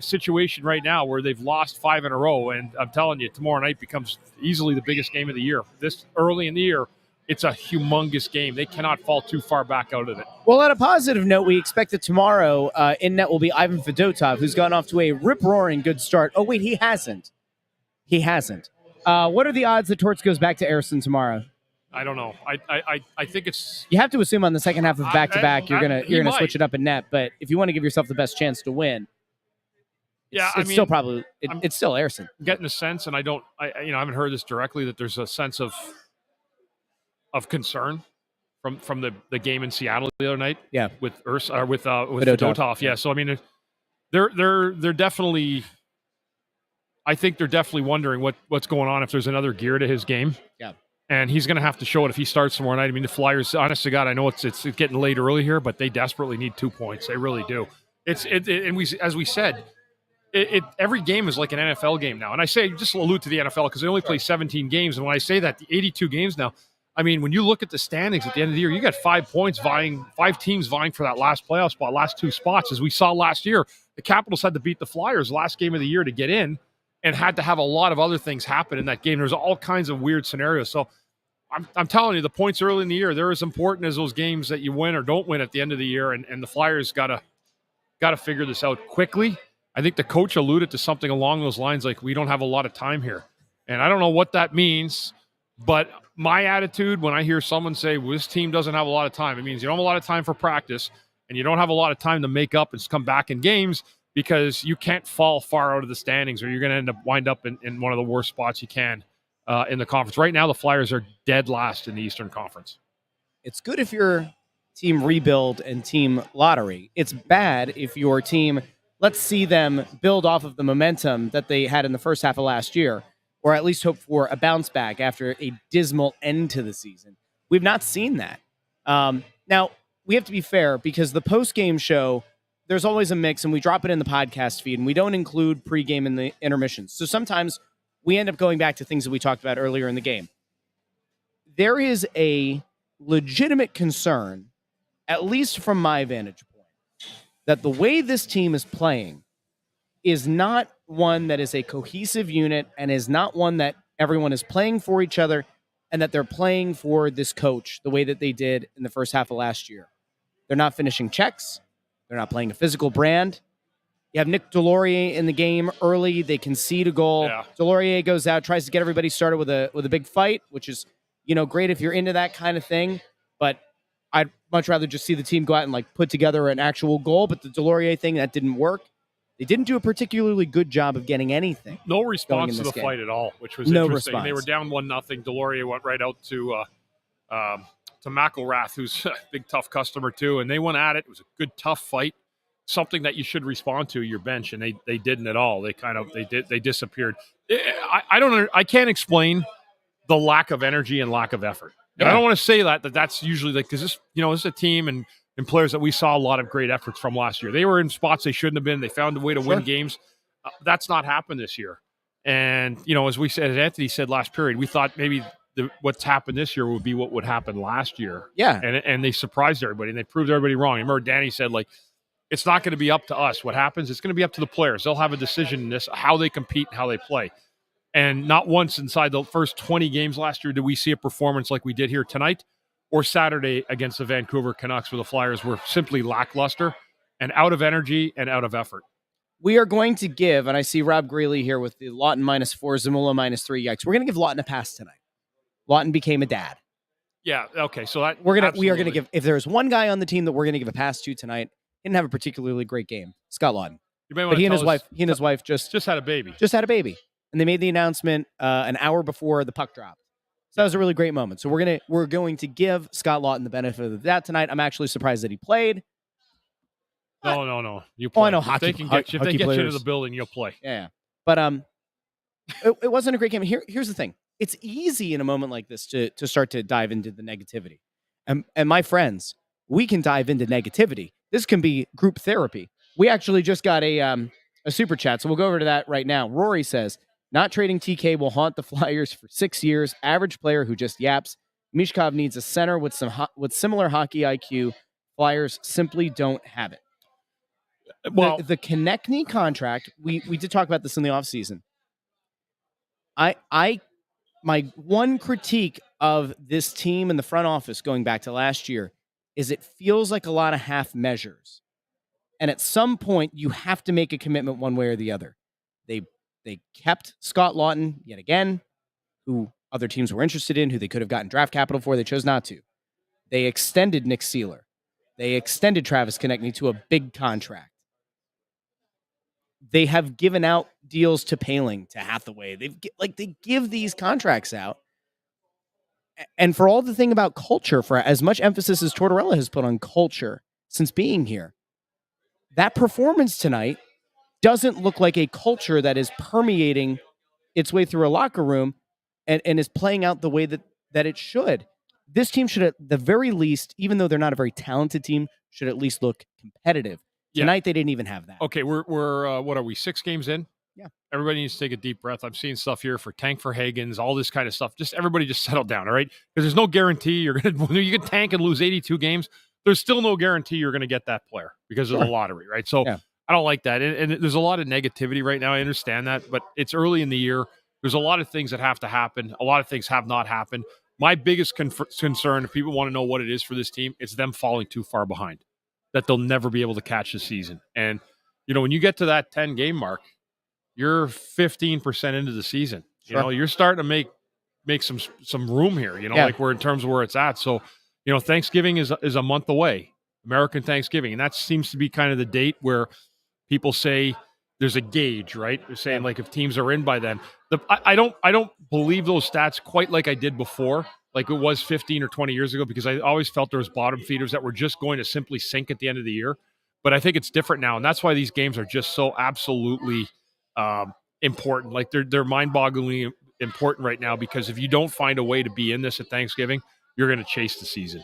situation right now where they've lost 5 in a row, and I'm telling you, tomorrow night becomes easily the biggest game of the year. This early in the year, it's a humongous game. They cannot fall too far back out of it. Well, on a positive note, we expect that tomorrow in net will be Ivan Fedotov, who's gone off to a rip-roaring good start. Oh, wait, he hasn't. What are the odds that Torts goes back to Ayrton tomorrow? I don't know. I think it's... You have to assume on the second half of back-to-back you're gonna switch it up in net, but if you want to give yourself the best chance to win, it's still probably it's still Ayrton. Getting a sense, and I haven't heard this directly, that there's a sense of concern from the game in Seattle the other night. Yeah, with Fedotov. Yeah, so I mean, they're definitely. I think they're definitely wondering what's going on, if there's another gear to his game. Yeah, and he's going to have to show it if he starts tomorrow night. I mean, the Flyers, honest to God, I know it's getting late early here, but they desperately need 2 points. They really do. As we said. Every game is like an NFL game now. And I say, just allude to the NFL because they only play 17 games. And when I say that, the 82 games now, I mean, when you look at the standings at the end of the year, you got 5 teams vying for that last playoff spot, last 2 spots. As we saw last year, the Capitals had to beat the Flyers last game of the year to get in and had to have a lot of other things happen in that game. There's all kinds of weird scenarios. So I'm telling you, the points early in the year, they're as important as those games that you win or don't win at the end of the year. And the Flyers got to figure this out quickly. I think the coach alluded to something along those lines, like, we don't have a lot of time here. And I don't know what that means, but my attitude when I hear someone say, well, this team doesn't have a lot of time, it means you don't have a lot of time for practice, and you don't have a lot of time to make up and come back in games, because you can't fall far out of the standings, or you're going to wind up in one of the worst spots you can in the conference. Right now, the Flyers are dead last in the Eastern Conference. It's good if your team rebuild and team lottery. It's bad if your team... Let's see them build off of the momentum that they had in the first half of last year, or at least hope for a bounce back after a dismal end to the season. We've not seen that. Now, we have to be fair, because the post-game show, there's always a mix, and we drop it in the podcast feed, and we don't include pregame in the intermissions. So sometimes we end up going back to things that we talked about earlier in the game. There is a legitimate concern, at least from my vantage point, that the way this team is playing is not one that is a cohesive unit, and is not one that everyone is playing for each other, and that they're playing for this coach the way that they did in the first half of last year. They're not finishing checks. They're not playing a physical brand. You have Nick Delorier in the game early. They concede a goal. Yeah. Delorier goes out, tries to get everybody started with a big fight, which is, great if you're into that kind of thing. But I'd much rather just see the team go out and put together an actual goal. But the Delorier thing, that didn't work. They didn't do a particularly good job of getting anything. No response to the fight at all, which was interesting. Response. They were down 1-0. Delorier went right out to McElrath, who's a big, tough customer too, and they went at it. It was a good, tough fight. something that you should respond to your bench, and they didn't at all. They disappeared. I can't explain the lack of energy and lack of effort. And I don't want to say that's usually because this is a team and players that we saw a lot of great efforts from last year. They were in spots they shouldn't have been. They found a way to win games. That's not happened this year. And as we said, as Anthony said last period, we thought maybe what's happened this year would be what would happen last year. Yeah. And they surprised everybody and they proved everybody wrong. I remember Danny said, it's not going to be up to us. What happens, it's going to be up to the players. They'll have a decision in this, how they compete and how they play. And not once inside the first 20 games last year did we see a performance like we did here tonight or Saturday against the Vancouver Canucks, where the Flyers were simply lackluster and out of energy and out of effort. We are going to give, and I see Rob Greeley here with the Lawton -4, Zamula -3. Yikes. We're going to give Lawton a pass tonight. Lawton became a dad. Yeah, okay. So we are going to give, if there's one guy on the team that we're going to give a pass to tonight, he didn't have a particularly great game, Scott Lawton. But he and his wife just had a baby. And they made the announcement an hour before the puck dropped. So that was a really great moment. So we're going to give Scott Lawton the benefit of that tonight. I'm actually surprised that he played. No. You play. I know if they get you to the building, you'll play. Yeah. But it wasn't a great game. Here's the thing. It's easy in a moment like this to start to dive into the negativity. And my friends, we can dive into negativity. This can be group therapy. We actually just got a super chat, so we'll go over to that right now. Rory says, not trading TK will haunt the Flyers for 6 years. Average player who just yaps. Mishkov needs a center with similar hockey IQ. Flyers simply don't have it. Well, the Konechny contract, we did talk about this in the offseason. My one critique of this team in the front office going back to last year is it feels like a lot of half measures. And at some point, you have to make a commitment one way or the other. They kept Scott Lawton yet again, who other teams were interested in, who they could have gotten draft capital for. They chose not to. They extended Nick Seeler. They extended Travis Konechny to a big contract. They have given out deals to Paling, to Hathaway. They give these contracts out. And for all the thing about culture, for as much emphasis as Tortorella has put on culture since being here, that performance tonight doesn't look like a culture that is permeating its way through a locker room and is playing out the way that it should. This team should, at the very least, even though they're not a very talented team, should at least look competitive. Tonight, they didn't even have that. Okay, we're what are we, 6 games in? Yeah. Everybody needs to take a deep breath. I'm seeing stuff here for tank for Hagens, all this kind of stuff. Everybody just settle down, all right? Because there's no guarantee you can tank and lose 82 games. There's still no guarantee you're going to get that player because of the lottery, right? So I don't like that. And there's a lot of negativity right now. I understand that, but it's early in the year. There's a lot of things that have to happen. A lot of things have not happened. My biggest concern, if people want to know what it is for this team, it's them falling too far behind, that they'll never be able to catch the season. And, when you get to that 10-game mark, you're 15% into the season. You're starting to make some room here, like we're in terms of where it's at. So, Thanksgiving is a month away, American Thanksgiving. And that seems to be kind of the date where people say there's a gauge, right? They're saying like if teams are in by then. I don't believe those stats quite like I did before, like it was 15 or 20 years ago, because I always felt there was bottom feeders that were just going to simply sink at the end of the year. But I think it's different now, and that's why these games are just so absolutely important. Like they're mind-bogglingly important right now, because if you don't find a way to be in this at Thanksgiving, you're going to chase the season.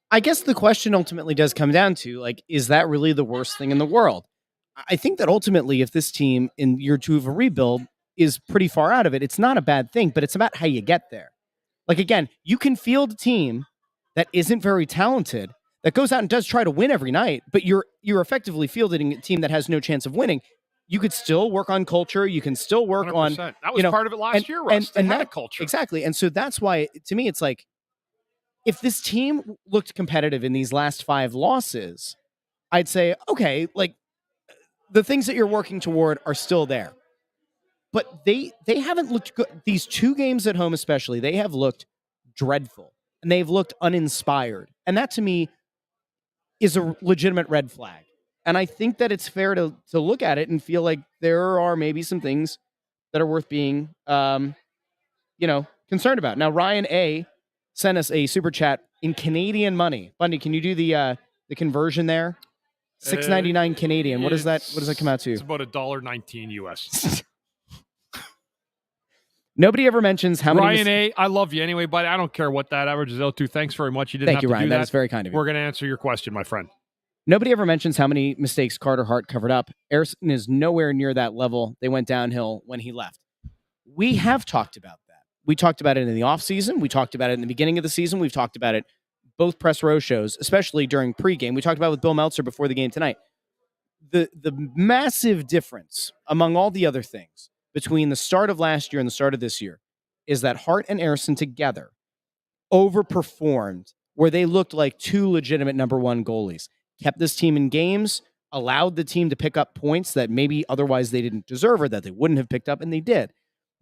I guess the question ultimately does come down to, is that really the worst thing in the world? I think that ultimately, if this team in year 2 of a rebuild is pretty far out of it, it's not a bad thing, but it's about how you get there. Again, you can field a team that isn't very talented, that goes out and does try to win every night, but you're effectively fielding a team that has no chance of winning. You could still work on culture. You can still work 100%. on... That was part of it last year, Russ. They had a culture. Exactly. And so that's why, to me, it's like, if this team looked competitive in these last 5 losses, I'd say, okay, the things that you're working toward are still there. But they haven't looked good. These 2 games at home especially, they have looked dreadful. And they've looked uninspired. And that, to me, is a legitimate red flag. And I think that it's fair to look at it and feel like there are maybe some things that are worth being, concerned about. Now, Ryan A. sent us a super chat in Canadian money. Bundy, can you do the conversion there? $6.99 Canadian. What is that? What does that come out to? It's about $1.19 US. Nobody ever mentions how many. Ryan A, I love you anyway, but I don't care what that averages out to. Thanks very much. You didn't Thank have you, to Ryan. do that. That is very kind of you. We're going to answer your question, my friend. Nobody ever mentions how many mistakes Carter Hart covered up. Ersson is nowhere near that level. They went downhill when he left. We have talked about that. We talked about it in the offseason. We talked about it in the beginning of the season. We've talked about it both press row shows, especially during pregame. We talked about it with Bill Meltzer before the game tonight. The massive difference among all the other things between the start of last year and the start of this year is that Hart and Ersson together overperformed where they looked like two legitimate number one goalies. Kept this team in games, allowed the team to pick up points that maybe otherwise they didn't deserve or that they wouldn't have picked up, and they did.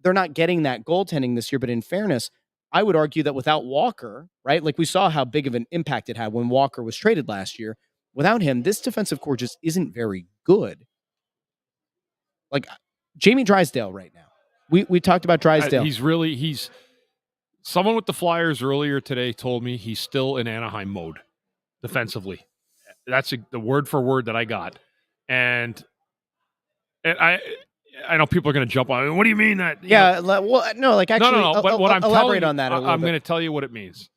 They're not getting that goaltending this year, but in fairness, I would argue that without Walker, right, like we saw how big of an impact it had when Walker was traded last year. Without him, this defensive core just isn't very good. Like Jamie Drysdale right now. We talked about Drysdale. He's someone with the Flyers earlier today told me he's still in Anaheim mode defensively. That's the word for word that I got. And I know people are going to jump on it. What do you mean that? Yeah, well, no, like actually, no. But what I'm elaborate telling you, on that a little I'm bit. going to tell you what it means.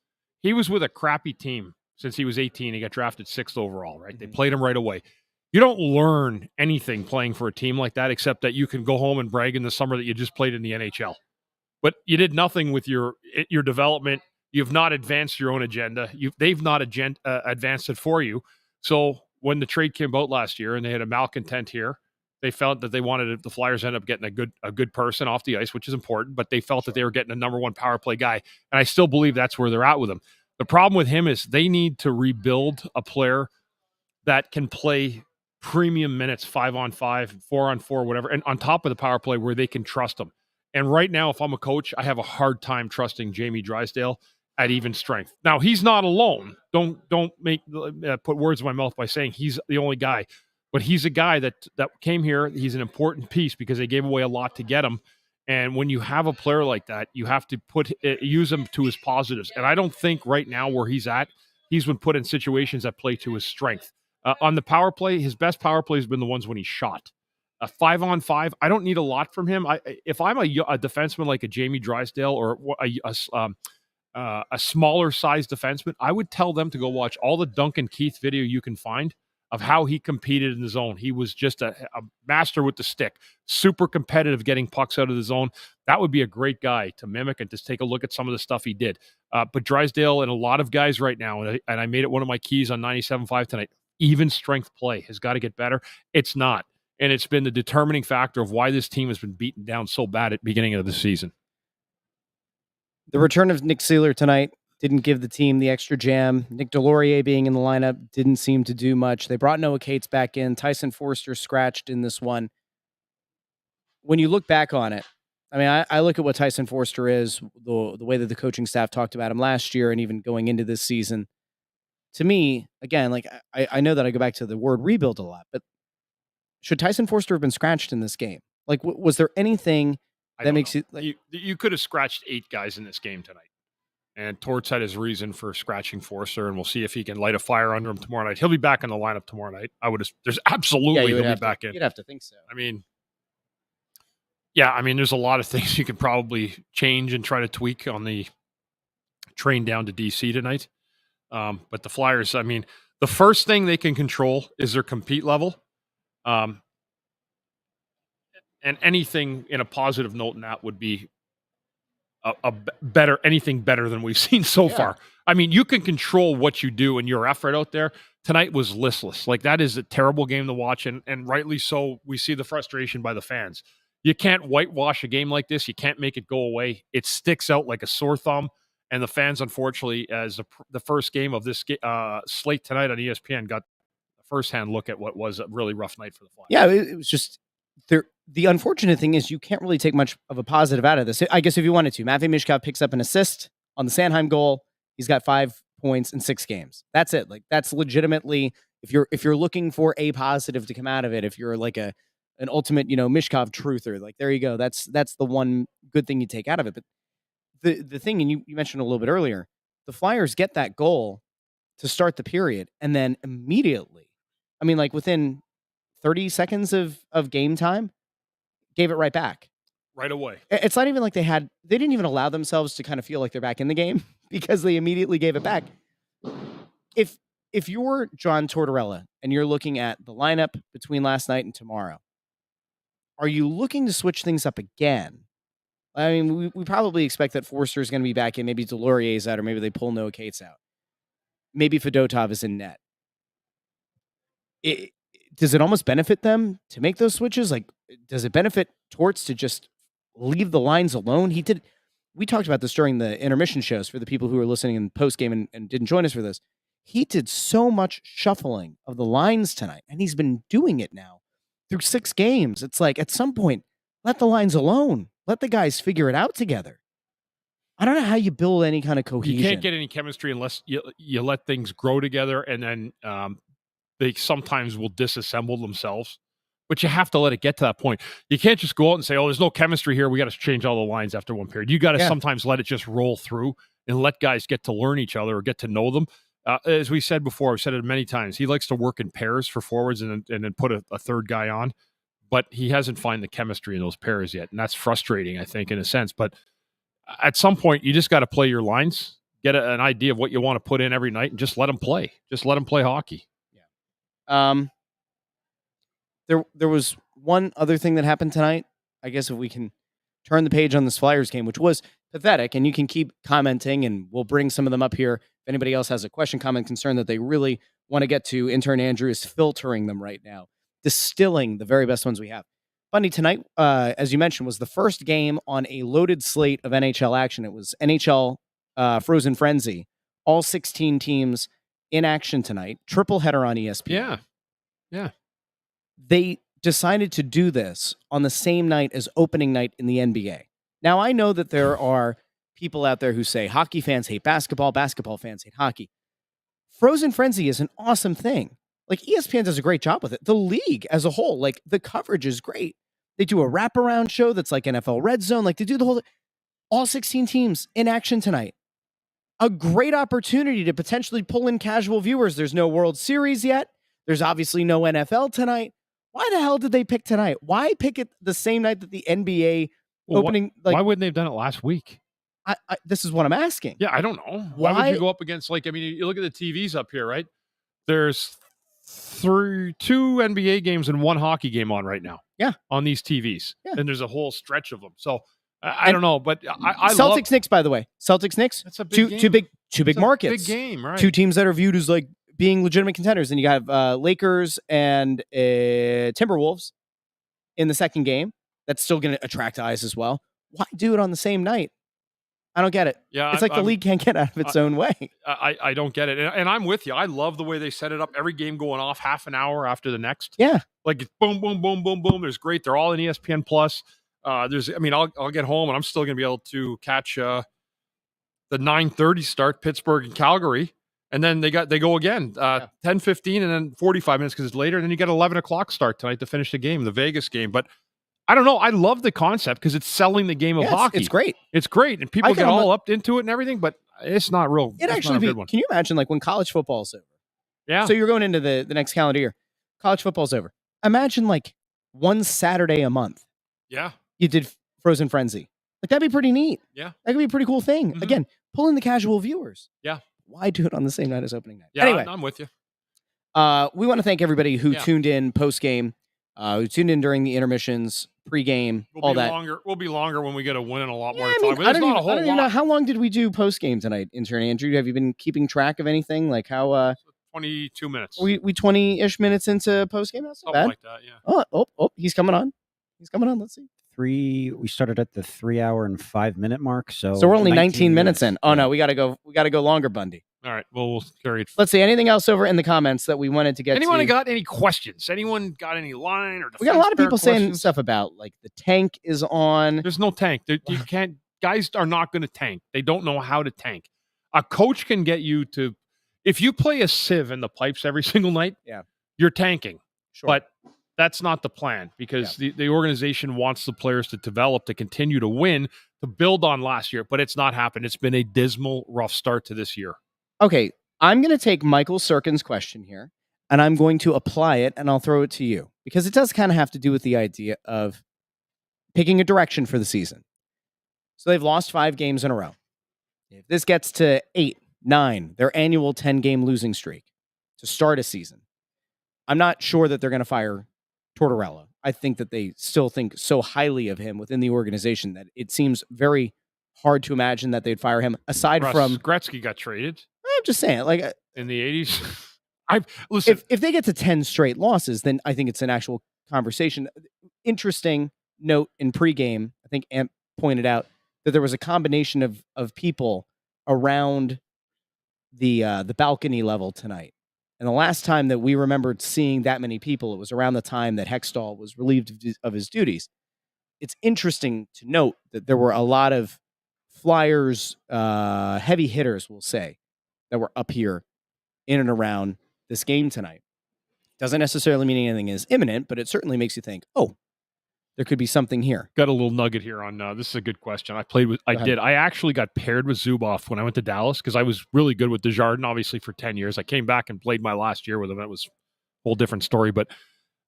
He was with a crappy team since he was 18. He got drafted 6th overall, right? They played him right away. You don't learn anything playing for a team like that except that you can go home and brag in the summer that you just played in the NHL. But you did nothing with your development. You've not advanced your own agenda. They've not advanced it for you. So when the trade came out last year and they had a malcontent here, they felt that they wanted the Flyers end up getting a good person off the ice, which is important, but they felt that they were getting a number one power play guy. And I still believe that's where they're at with him. The problem with him is they need to rebuild a player that can play premium minutes, 5-on-5, 4-on-4, whatever, and on top of the power play where they can trust him. And right now, if I'm a coach, I have a hard time trusting Jamie Drysdale at even strength. Now, he's not alone. Don't put words in my mouth by saying he's the only guy. But he's a guy that came here. He's an important piece because they gave away a lot to get him. And when you have a player like that, you have to use him to his positives. And I don't think right now where he's at, he's been put in situations that play to his strength. On the power play, his best power play has been the ones when he shot. 5-on-5, I don't need a lot from him. If I'm a defenseman like a Jamie Drysdale or a smaller size defenseman, I would tell them to go watch all the Duncan Keith video you can find of how he competed in the zone. He was just a master with the stick, super competitive getting pucks out of the zone. That would be a great guy to mimic and just take a look at some of the stuff he did. But Drysdale and a lot of guys right now, and I made it one of my keys on 97.5 tonight, even strength play has got to get better. It's not. And it's been the determining factor of why this team has been beaten down so bad at the beginning of the season. The return of Nick Seeler tonight didn't give the team the extra jam. Nick Delorier being in the lineup didn't seem to do much. They brought Noah Cates back in. Tyson Forster scratched in this one. When you look back on it, I mean, I look at what Tyson Forster is, the way that the coaching staff talked about him last year and even going into this season. To me, again, like I know that I go back to the word rebuild a lot, but should Tyson Forster have been scratched in this game? Like, was there anything that makes it like you could have scratched 8 guys in this game tonight? And Torts had his reason for scratching Forster, and we'll see if he can light a fire under him tomorrow night. He'll be back in the lineup tomorrow night. There's absolutely he'll be back in. You'd have to think so. I mean, there's a lot of things you could probably change and try to tweak on the train down to DC tonight. But the Flyers, I mean, the first thing they can control is their compete level. And anything in a positive note in that would be anything better than we've seen so far. I mean, you can control what you do and your effort out there. Tonight was listless. Like, that is a terrible game to watch, and rightly so. We see the frustration by the fans. You can't whitewash a game like this. You can't make it go away. It sticks out like a sore thumb, and the fans, unfortunately, as the first game of this slate tonight on ESPN, got a first-hand look at what was a really rough night for the Flyers. Yeah, it was just there. The unfortunate thing is you can't really take much of a positive out of this. I guess if you wanted to, Matvei Michkov picks up an assist on the Sanheim goal. He's got 5 points in 6 games. That's it. Like, that's legitimately, if you're looking for a positive to come out of it, if you're like an ultimate, Michkov truther, like, there you go. That's the one good thing you take out of it. But the thing, and you mentioned a little bit earlier, the Flyers get that goal to start the period, and then immediately I mean, like within 30 seconds of game time, gave it right back. Right away. It's not even like they didn't even allow themselves to kind of feel like they're back in the game because they immediately gave it back. If you're John Tortorella and you're looking at the lineup between last night and tomorrow, are you looking to switch things up again? I mean, we probably expect that Forster is going to be back in. Maybe Delorier's out, or maybe they pull Noah Cates out. Maybe Fedotov is in net. Does it almost benefit them to make those switches? Like, does it benefit Torts to just leave the lines alone? We talked about this during the intermission shows for the people who were listening in postgame and didn't join us for this. He did so much shuffling of the lines tonight, and he's been doing it now through 6 games. It's like, at some point, let the lines alone. Let the guys figure it out together. I don't know how you build any kind of cohesion. You can't get any chemistry unless you let things grow together, and then they sometimes will disassemble themselves. But you have to let it get to that point. You can't just go out and say, oh, there's no chemistry here. We got to change all the lines after one period. You got to sometimes let it just roll through and let guys get to learn each other or get to know them. As we said before, I've said it many times, he likes to work in pairs for forwards and then put a third guy on. But he hasn't found the chemistry in those pairs yet. And that's frustrating, I think, in a sense. But at some point, you just got to play your lines, get an idea of what you want to put in every night, and just let them play. Just let them play hockey. Yeah. There was one other thing that happened tonight. I guess if we can turn the page on this Flyers game, which was pathetic, and you can keep commenting, and we'll bring some of them up here. If anybody else has a question, comment, concern that they really want to get to, intern Andrew is filtering them right now, distilling the very best ones we have. Bundy, tonight, as you mentioned, was the first game on a loaded slate of NHL action. It was NHL Frozen Frenzy. All 16 teams in action tonight. Triple header on ESPN. Yeah. They decided to do this on the same night as opening night in the NBA. Now, I know that there are people out there who say hockey fans hate basketball, basketball fans hate hockey. Frozen Frenzy is an awesome thing. Like, ESPN does a great job with it. The league as a whole, like, the coverage is great. They do a wraparound show that's like NFL Red Zone. Like, they do the whole, all 16 teams in action tonight. A great opportunity to potentially pull in casual viewers. There's no World Series yet. There's obviously no NFL tonight. Why the hell did they pick tonight? Why pick it the same night that the NBA opening? Why wouldn't they have done it last week? This is what I'm asking. Yeah, I don't know. Why would you go up against, like, I mean, you look at the TVs up here, right? There's 2 NBA games and 1 hockey game on right now. Yeah. On these TVs. Yeah. And there's a whole stretch of them. So I don't know, but I Celtics Knicks, by the way. Celtics Knicks. That's a big game. Two big markets. Big game, right? 2 teams that are viewed as like being legitimate contenders. And you have Lakers and Timberwolves in the second game. That's still going to attract eyes as well. Why do it on the same night? I don't get it. Yeah, it's like the league can't get out of its own way. I don't get it. And I'm with you. I love the way they set it up. Every game going off half an hour after the next. Yeah. Like, it's boom, boom, boom, boom, boom. There's great. They're all in ESPN Plus. I'll get home and I'm still going to be able to catch the 9:30 start, Pittsburgh and Calgary. And then they go again, 10:15 and then 45 minutes because it's later. And then you get 11 o'clock start tonight to finish the game, the Vegas game. But I don't know. I love the concept because it's selling the game of hockey. It's great. It's great. And people get all up into it and everything, but it's not real. It actually not a good one. Can you imagine, like, when college football is over? Yeah. So you're going into the next calendar year. College football's over. Imagine, like, one Saturday a month. Yeah. You did Frozen Frenzy. Like, that'd be pretty neat. Yeah. That could be a pretty cool thing. Mm-hmm. Again, pull in the casual viewers. Yeah. Why do it on the same night as opening night? Yeah, anyway, I'm with you. We want to thank everybody who tuned in post-game, who tuned in during the intermissions, pre-game, all that. We'll be longer when we get a win and a lot more I time. mean, But I there's not a whole don't even lot. know. How long did we do post-game tonight, intern Andrew? Have you been keeping track of anything? Like how 22 minutes. we 20-ish minutes into post-game? That's not Something bad. like that, yeah. Oh, he's coming on. Let's see. We started at the 3-hour and 5-minute mark. So we're only 19 minutes in. Oh no, we gotta go longer, Bundy. All right. Well, we'll carry it. Let's see. Anything else over in the comments that we wanted to get Anyone to? got any questions? Anyone got any line or We got a lot of defense people saying questions? stuff about, like, the tank is on. There's no tank. You can't. Guys are not going to tank. They don't know how to tank. A coach can get you to. If you play a sieve in the pipes every single night, you're tanking. Sure. But that's not the plan because the organization wants the players to develop, to continue to win, to build on last year. But it's not happened. It's been a dismal, rough start to this year. Okay, I'm going to take Michael Sirkin's question here. and I'm going to apply it, and I'll throw it to you because it does kind of have to do with the idea of picking a direction for the season. So they've lost 5 games in a row. If this gets to 8, 9, their annual 10-game losing streak to start a season, I'm not sure that they're going to fire Tortorella. I think that they still think so highly of him within the organization that it seems very hard to imagine that they'd fire him. Aside Russ from Gretzky got traded I'm just saying, like in the 80s. Listen. If they get to 10 straight losses, then I think it's an actual conversation. Interesting note in pregame, I think Amp pointed out that there was a combination of people around the balcony level tonight. And the last time that we remembered seeing that many people, it was around the time that Hextall was relieved of his duties. It's interesting to note that there were a lot of Flyers heavy hitters, we'll say, that were up here in and around this game tonight. Doesn't necessarily mean anything is imminent, but it certainly makes you think, oh, there could be something here. Got a little nugget here on this is a good question. I actually got paired with Zubov when I went to Dallas because I was really good with Desjardins, obviously, for 10 years. I came back and played my last year with him. That was a whole different story. But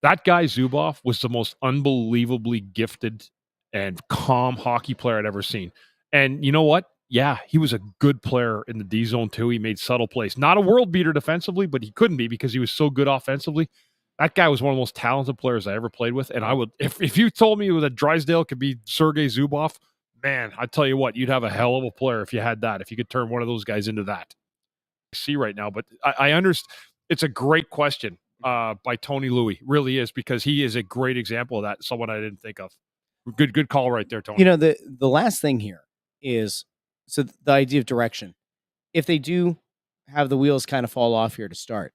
that guy, Zubov, was the most unbelievably gifted and calm hockey player I'd ever seen. And you know what? Yeah, he was a good player in the D zone too. He made subtle plays. Not a world beater defensively, but he couldn't be because he was so good offensively. That guy was one of the most talented players I ever played with. And I would, if you told me that Drysdale could be Sergei Zubov, man, I tell you what, you'd have a hell of a player if you had that. If you could turn one of those guys into that. I see right now, but I understand. It's a great question by Tony Louie. Really is, because he is a great example of that. Someone I didn't think of. Good call right there, Tony. You know, the last thing here is, so the idea of direction. If they do have the wheels kind of fall off here to start,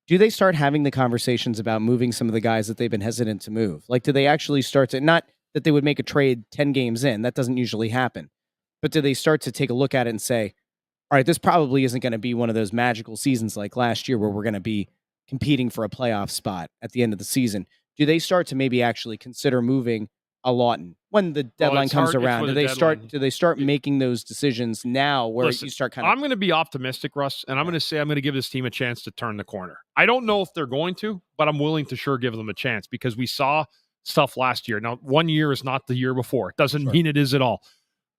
do they start having the conversations about moving some of the guys that they've been hesitant to move? Like, do they actually start to, not that they would make a trade 10 games in, that doesn't usually happen, but do they start to take a look at it and say, all right, this probably isn't going to be one of those magical seasons like last year where we're going to be competing for a playoff spot at the end of the season? Do they start to maybe actually consider moving a Lawton when the deadline comes around? Do they start making those decisions now where you start kind of... I'm going to be optimistic, Russ, and I'm going to say I'm going to give this team a chance to turn the corner. I don't know if they're going to, but I'm willing to sure give them a chance because we saw stuff last year. Now, 1 year is not the year before. It doesn't mean it is at all.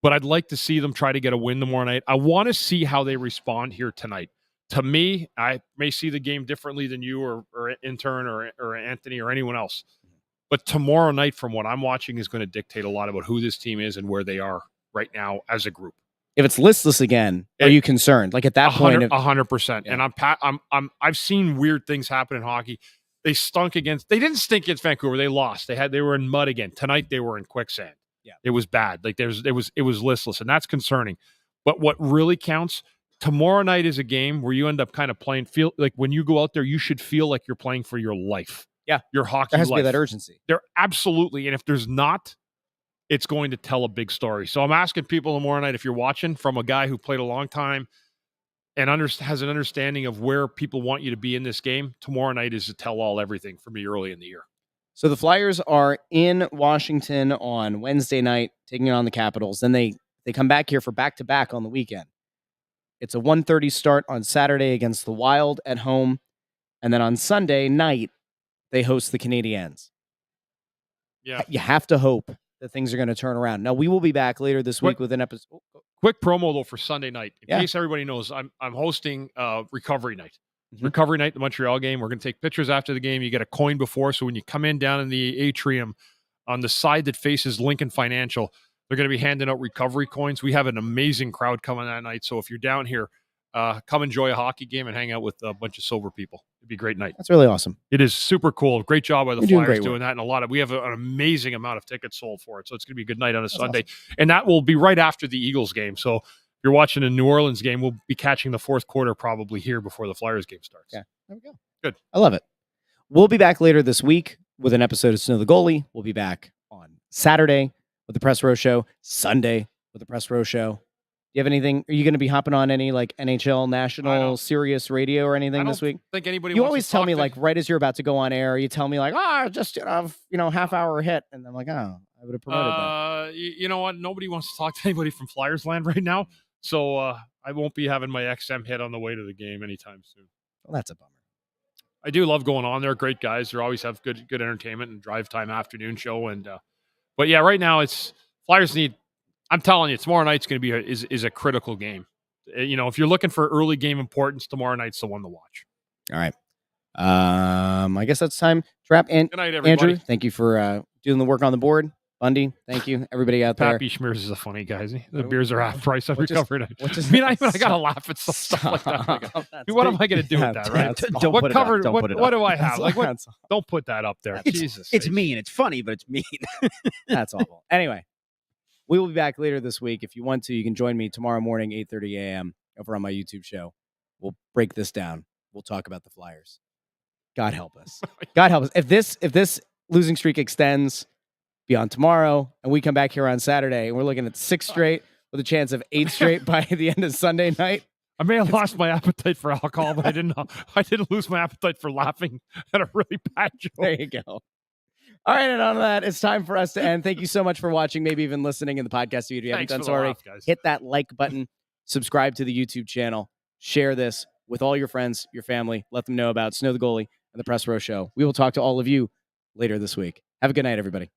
But I'd like to see them try to get a win tomorrow night. I want to see how they respond here tonight. To me, I may see the game differently than you or Intern or Anthony or anyone else. But tomorrow night, from what I'm watching, is going to dictate a lot about who this team is and where they are right now as a group. If it's listless again, are you concerned? Like at that point, 100%. Yeah. And I've seen weird things happen in hockey. They didn't stink against Vancouver. They lost. They were in mud again. Tonight they were in quicksand. Yeah, it was bad. Like it was listless, and that's concerning. But what really counts tomorrow night is a game where you end up kind of feel like when you go out there, you should feel like you're playing for your life. Yeah, your hockey there has life. To be that urgency. There absolutely, and if there's not, it's going to tell a big story. So I'm asking people tomorrow night, if you're watching, from a guy who played a long time and has an understanding of where people want you to be in this game, tomorrow night is a tell-all everything for me early in the year. So the Flyers are in Washington on Wednesday night, taking on the Capitals. Then they come back here for back-to-back on the weekend. It's a 1:30 start on Saturday against the Wild at home. And then on Sunday night, they host the Canadiens. Yeah. You have to hope that things are going to turn around. Now, we will be back later this week with an episode. Quick promo, though, for Sunday night. In case everybody knows, I'm hosting Recovery Night. Recovery Night, the Montreal game. We're going to take pictures after the game. You get a coin before, so when you come in down in the atrium on the side that faces Lincoln Financial, they're going to be handing out recovery coins. We have an amazing crowd coming that night, so if you're down here, come enjoy a hockey game and hang out with a bunch of sober people. It'd be a great night. That's really awesome. It is super cool. Great job by the Flyers doing that, and we have an amazing amount of tickets sold for it, so it's going to be a good night on a Sunday. Awesome. And that will be right after the Eagles game, so if you're watching a New Orleans game, we'll be catching the fourth quarter probably here before the Flyers game starts. Yeah, there we go. Good. I love it. We'll be back later this week with an episode of Snow the Goalie. We'll be back on Saturday with the Press Row Show, Sunday with the Press Row Show. Do you have anything? Are you going to be hopping on any like NHL National Sirius Radio or anything this week? I don't think anybody. You always tell me like right as you're about to go on air, you tell me like, just half hour hit, and I'm like, I would have promoted that. You know what? Nobody wants to talk to anybody from Flyers land right now, so I won't be having my XM hit on the way to the game anytime soon. Well, that's a bummer. I do love going on there. Great guys. They always have good entertainment and drive time afternoon show. And but yeah, right now it's Flyers need. I'm telling you, tomorrow night's going to be is a critical game. If you're looking for early game importance, tomorrow night's the one to watch. All right. I guess that's time to wrap. And Good night, everybody. Andrew, thank you for doing the work on the board. Bundy, thank you. Everybody out there. Pappy Schmears is a funny guy. Is he? The beers are half price. I've Which is- recovered it. which is- I got to laugh at stuff like that. What am I going to do with that, right? Don't What put it up. cover? Don't What put it what up. do I have? Like, what? That's, Don't put that up there. Jesus. It's sakes. mean. It's funny, but it's mean. that's awful. Anyway, we will be back later this week. If you want to, you can join me tomorrow morning, 8:30 a.m. over on my YouTube show. We'll break this down. We'll talk about the Flyers. God help us. God help us. If this losing streak extends beyond tomorrow, and we come back here on Saturday, and we're looking at 6 straight with a chance of 8 straight by the end of Sunday night. I may have lost my appetite for alcohol, but I didn't lose my appetite for laughing at a really bad joke. There you go. All right, and on that, it's time for us to end. Thank you so much for watching, maybe even listening in the podcast feed. If you haven't Thanks done for so the already, laugh, guys. hit that like button, subscribe to the YouTube channel, share this with all your friends, your family. Let them know about Snow the Goalie and the Press Row Show. We will talk to all of you later this week. Have a good night, everybody.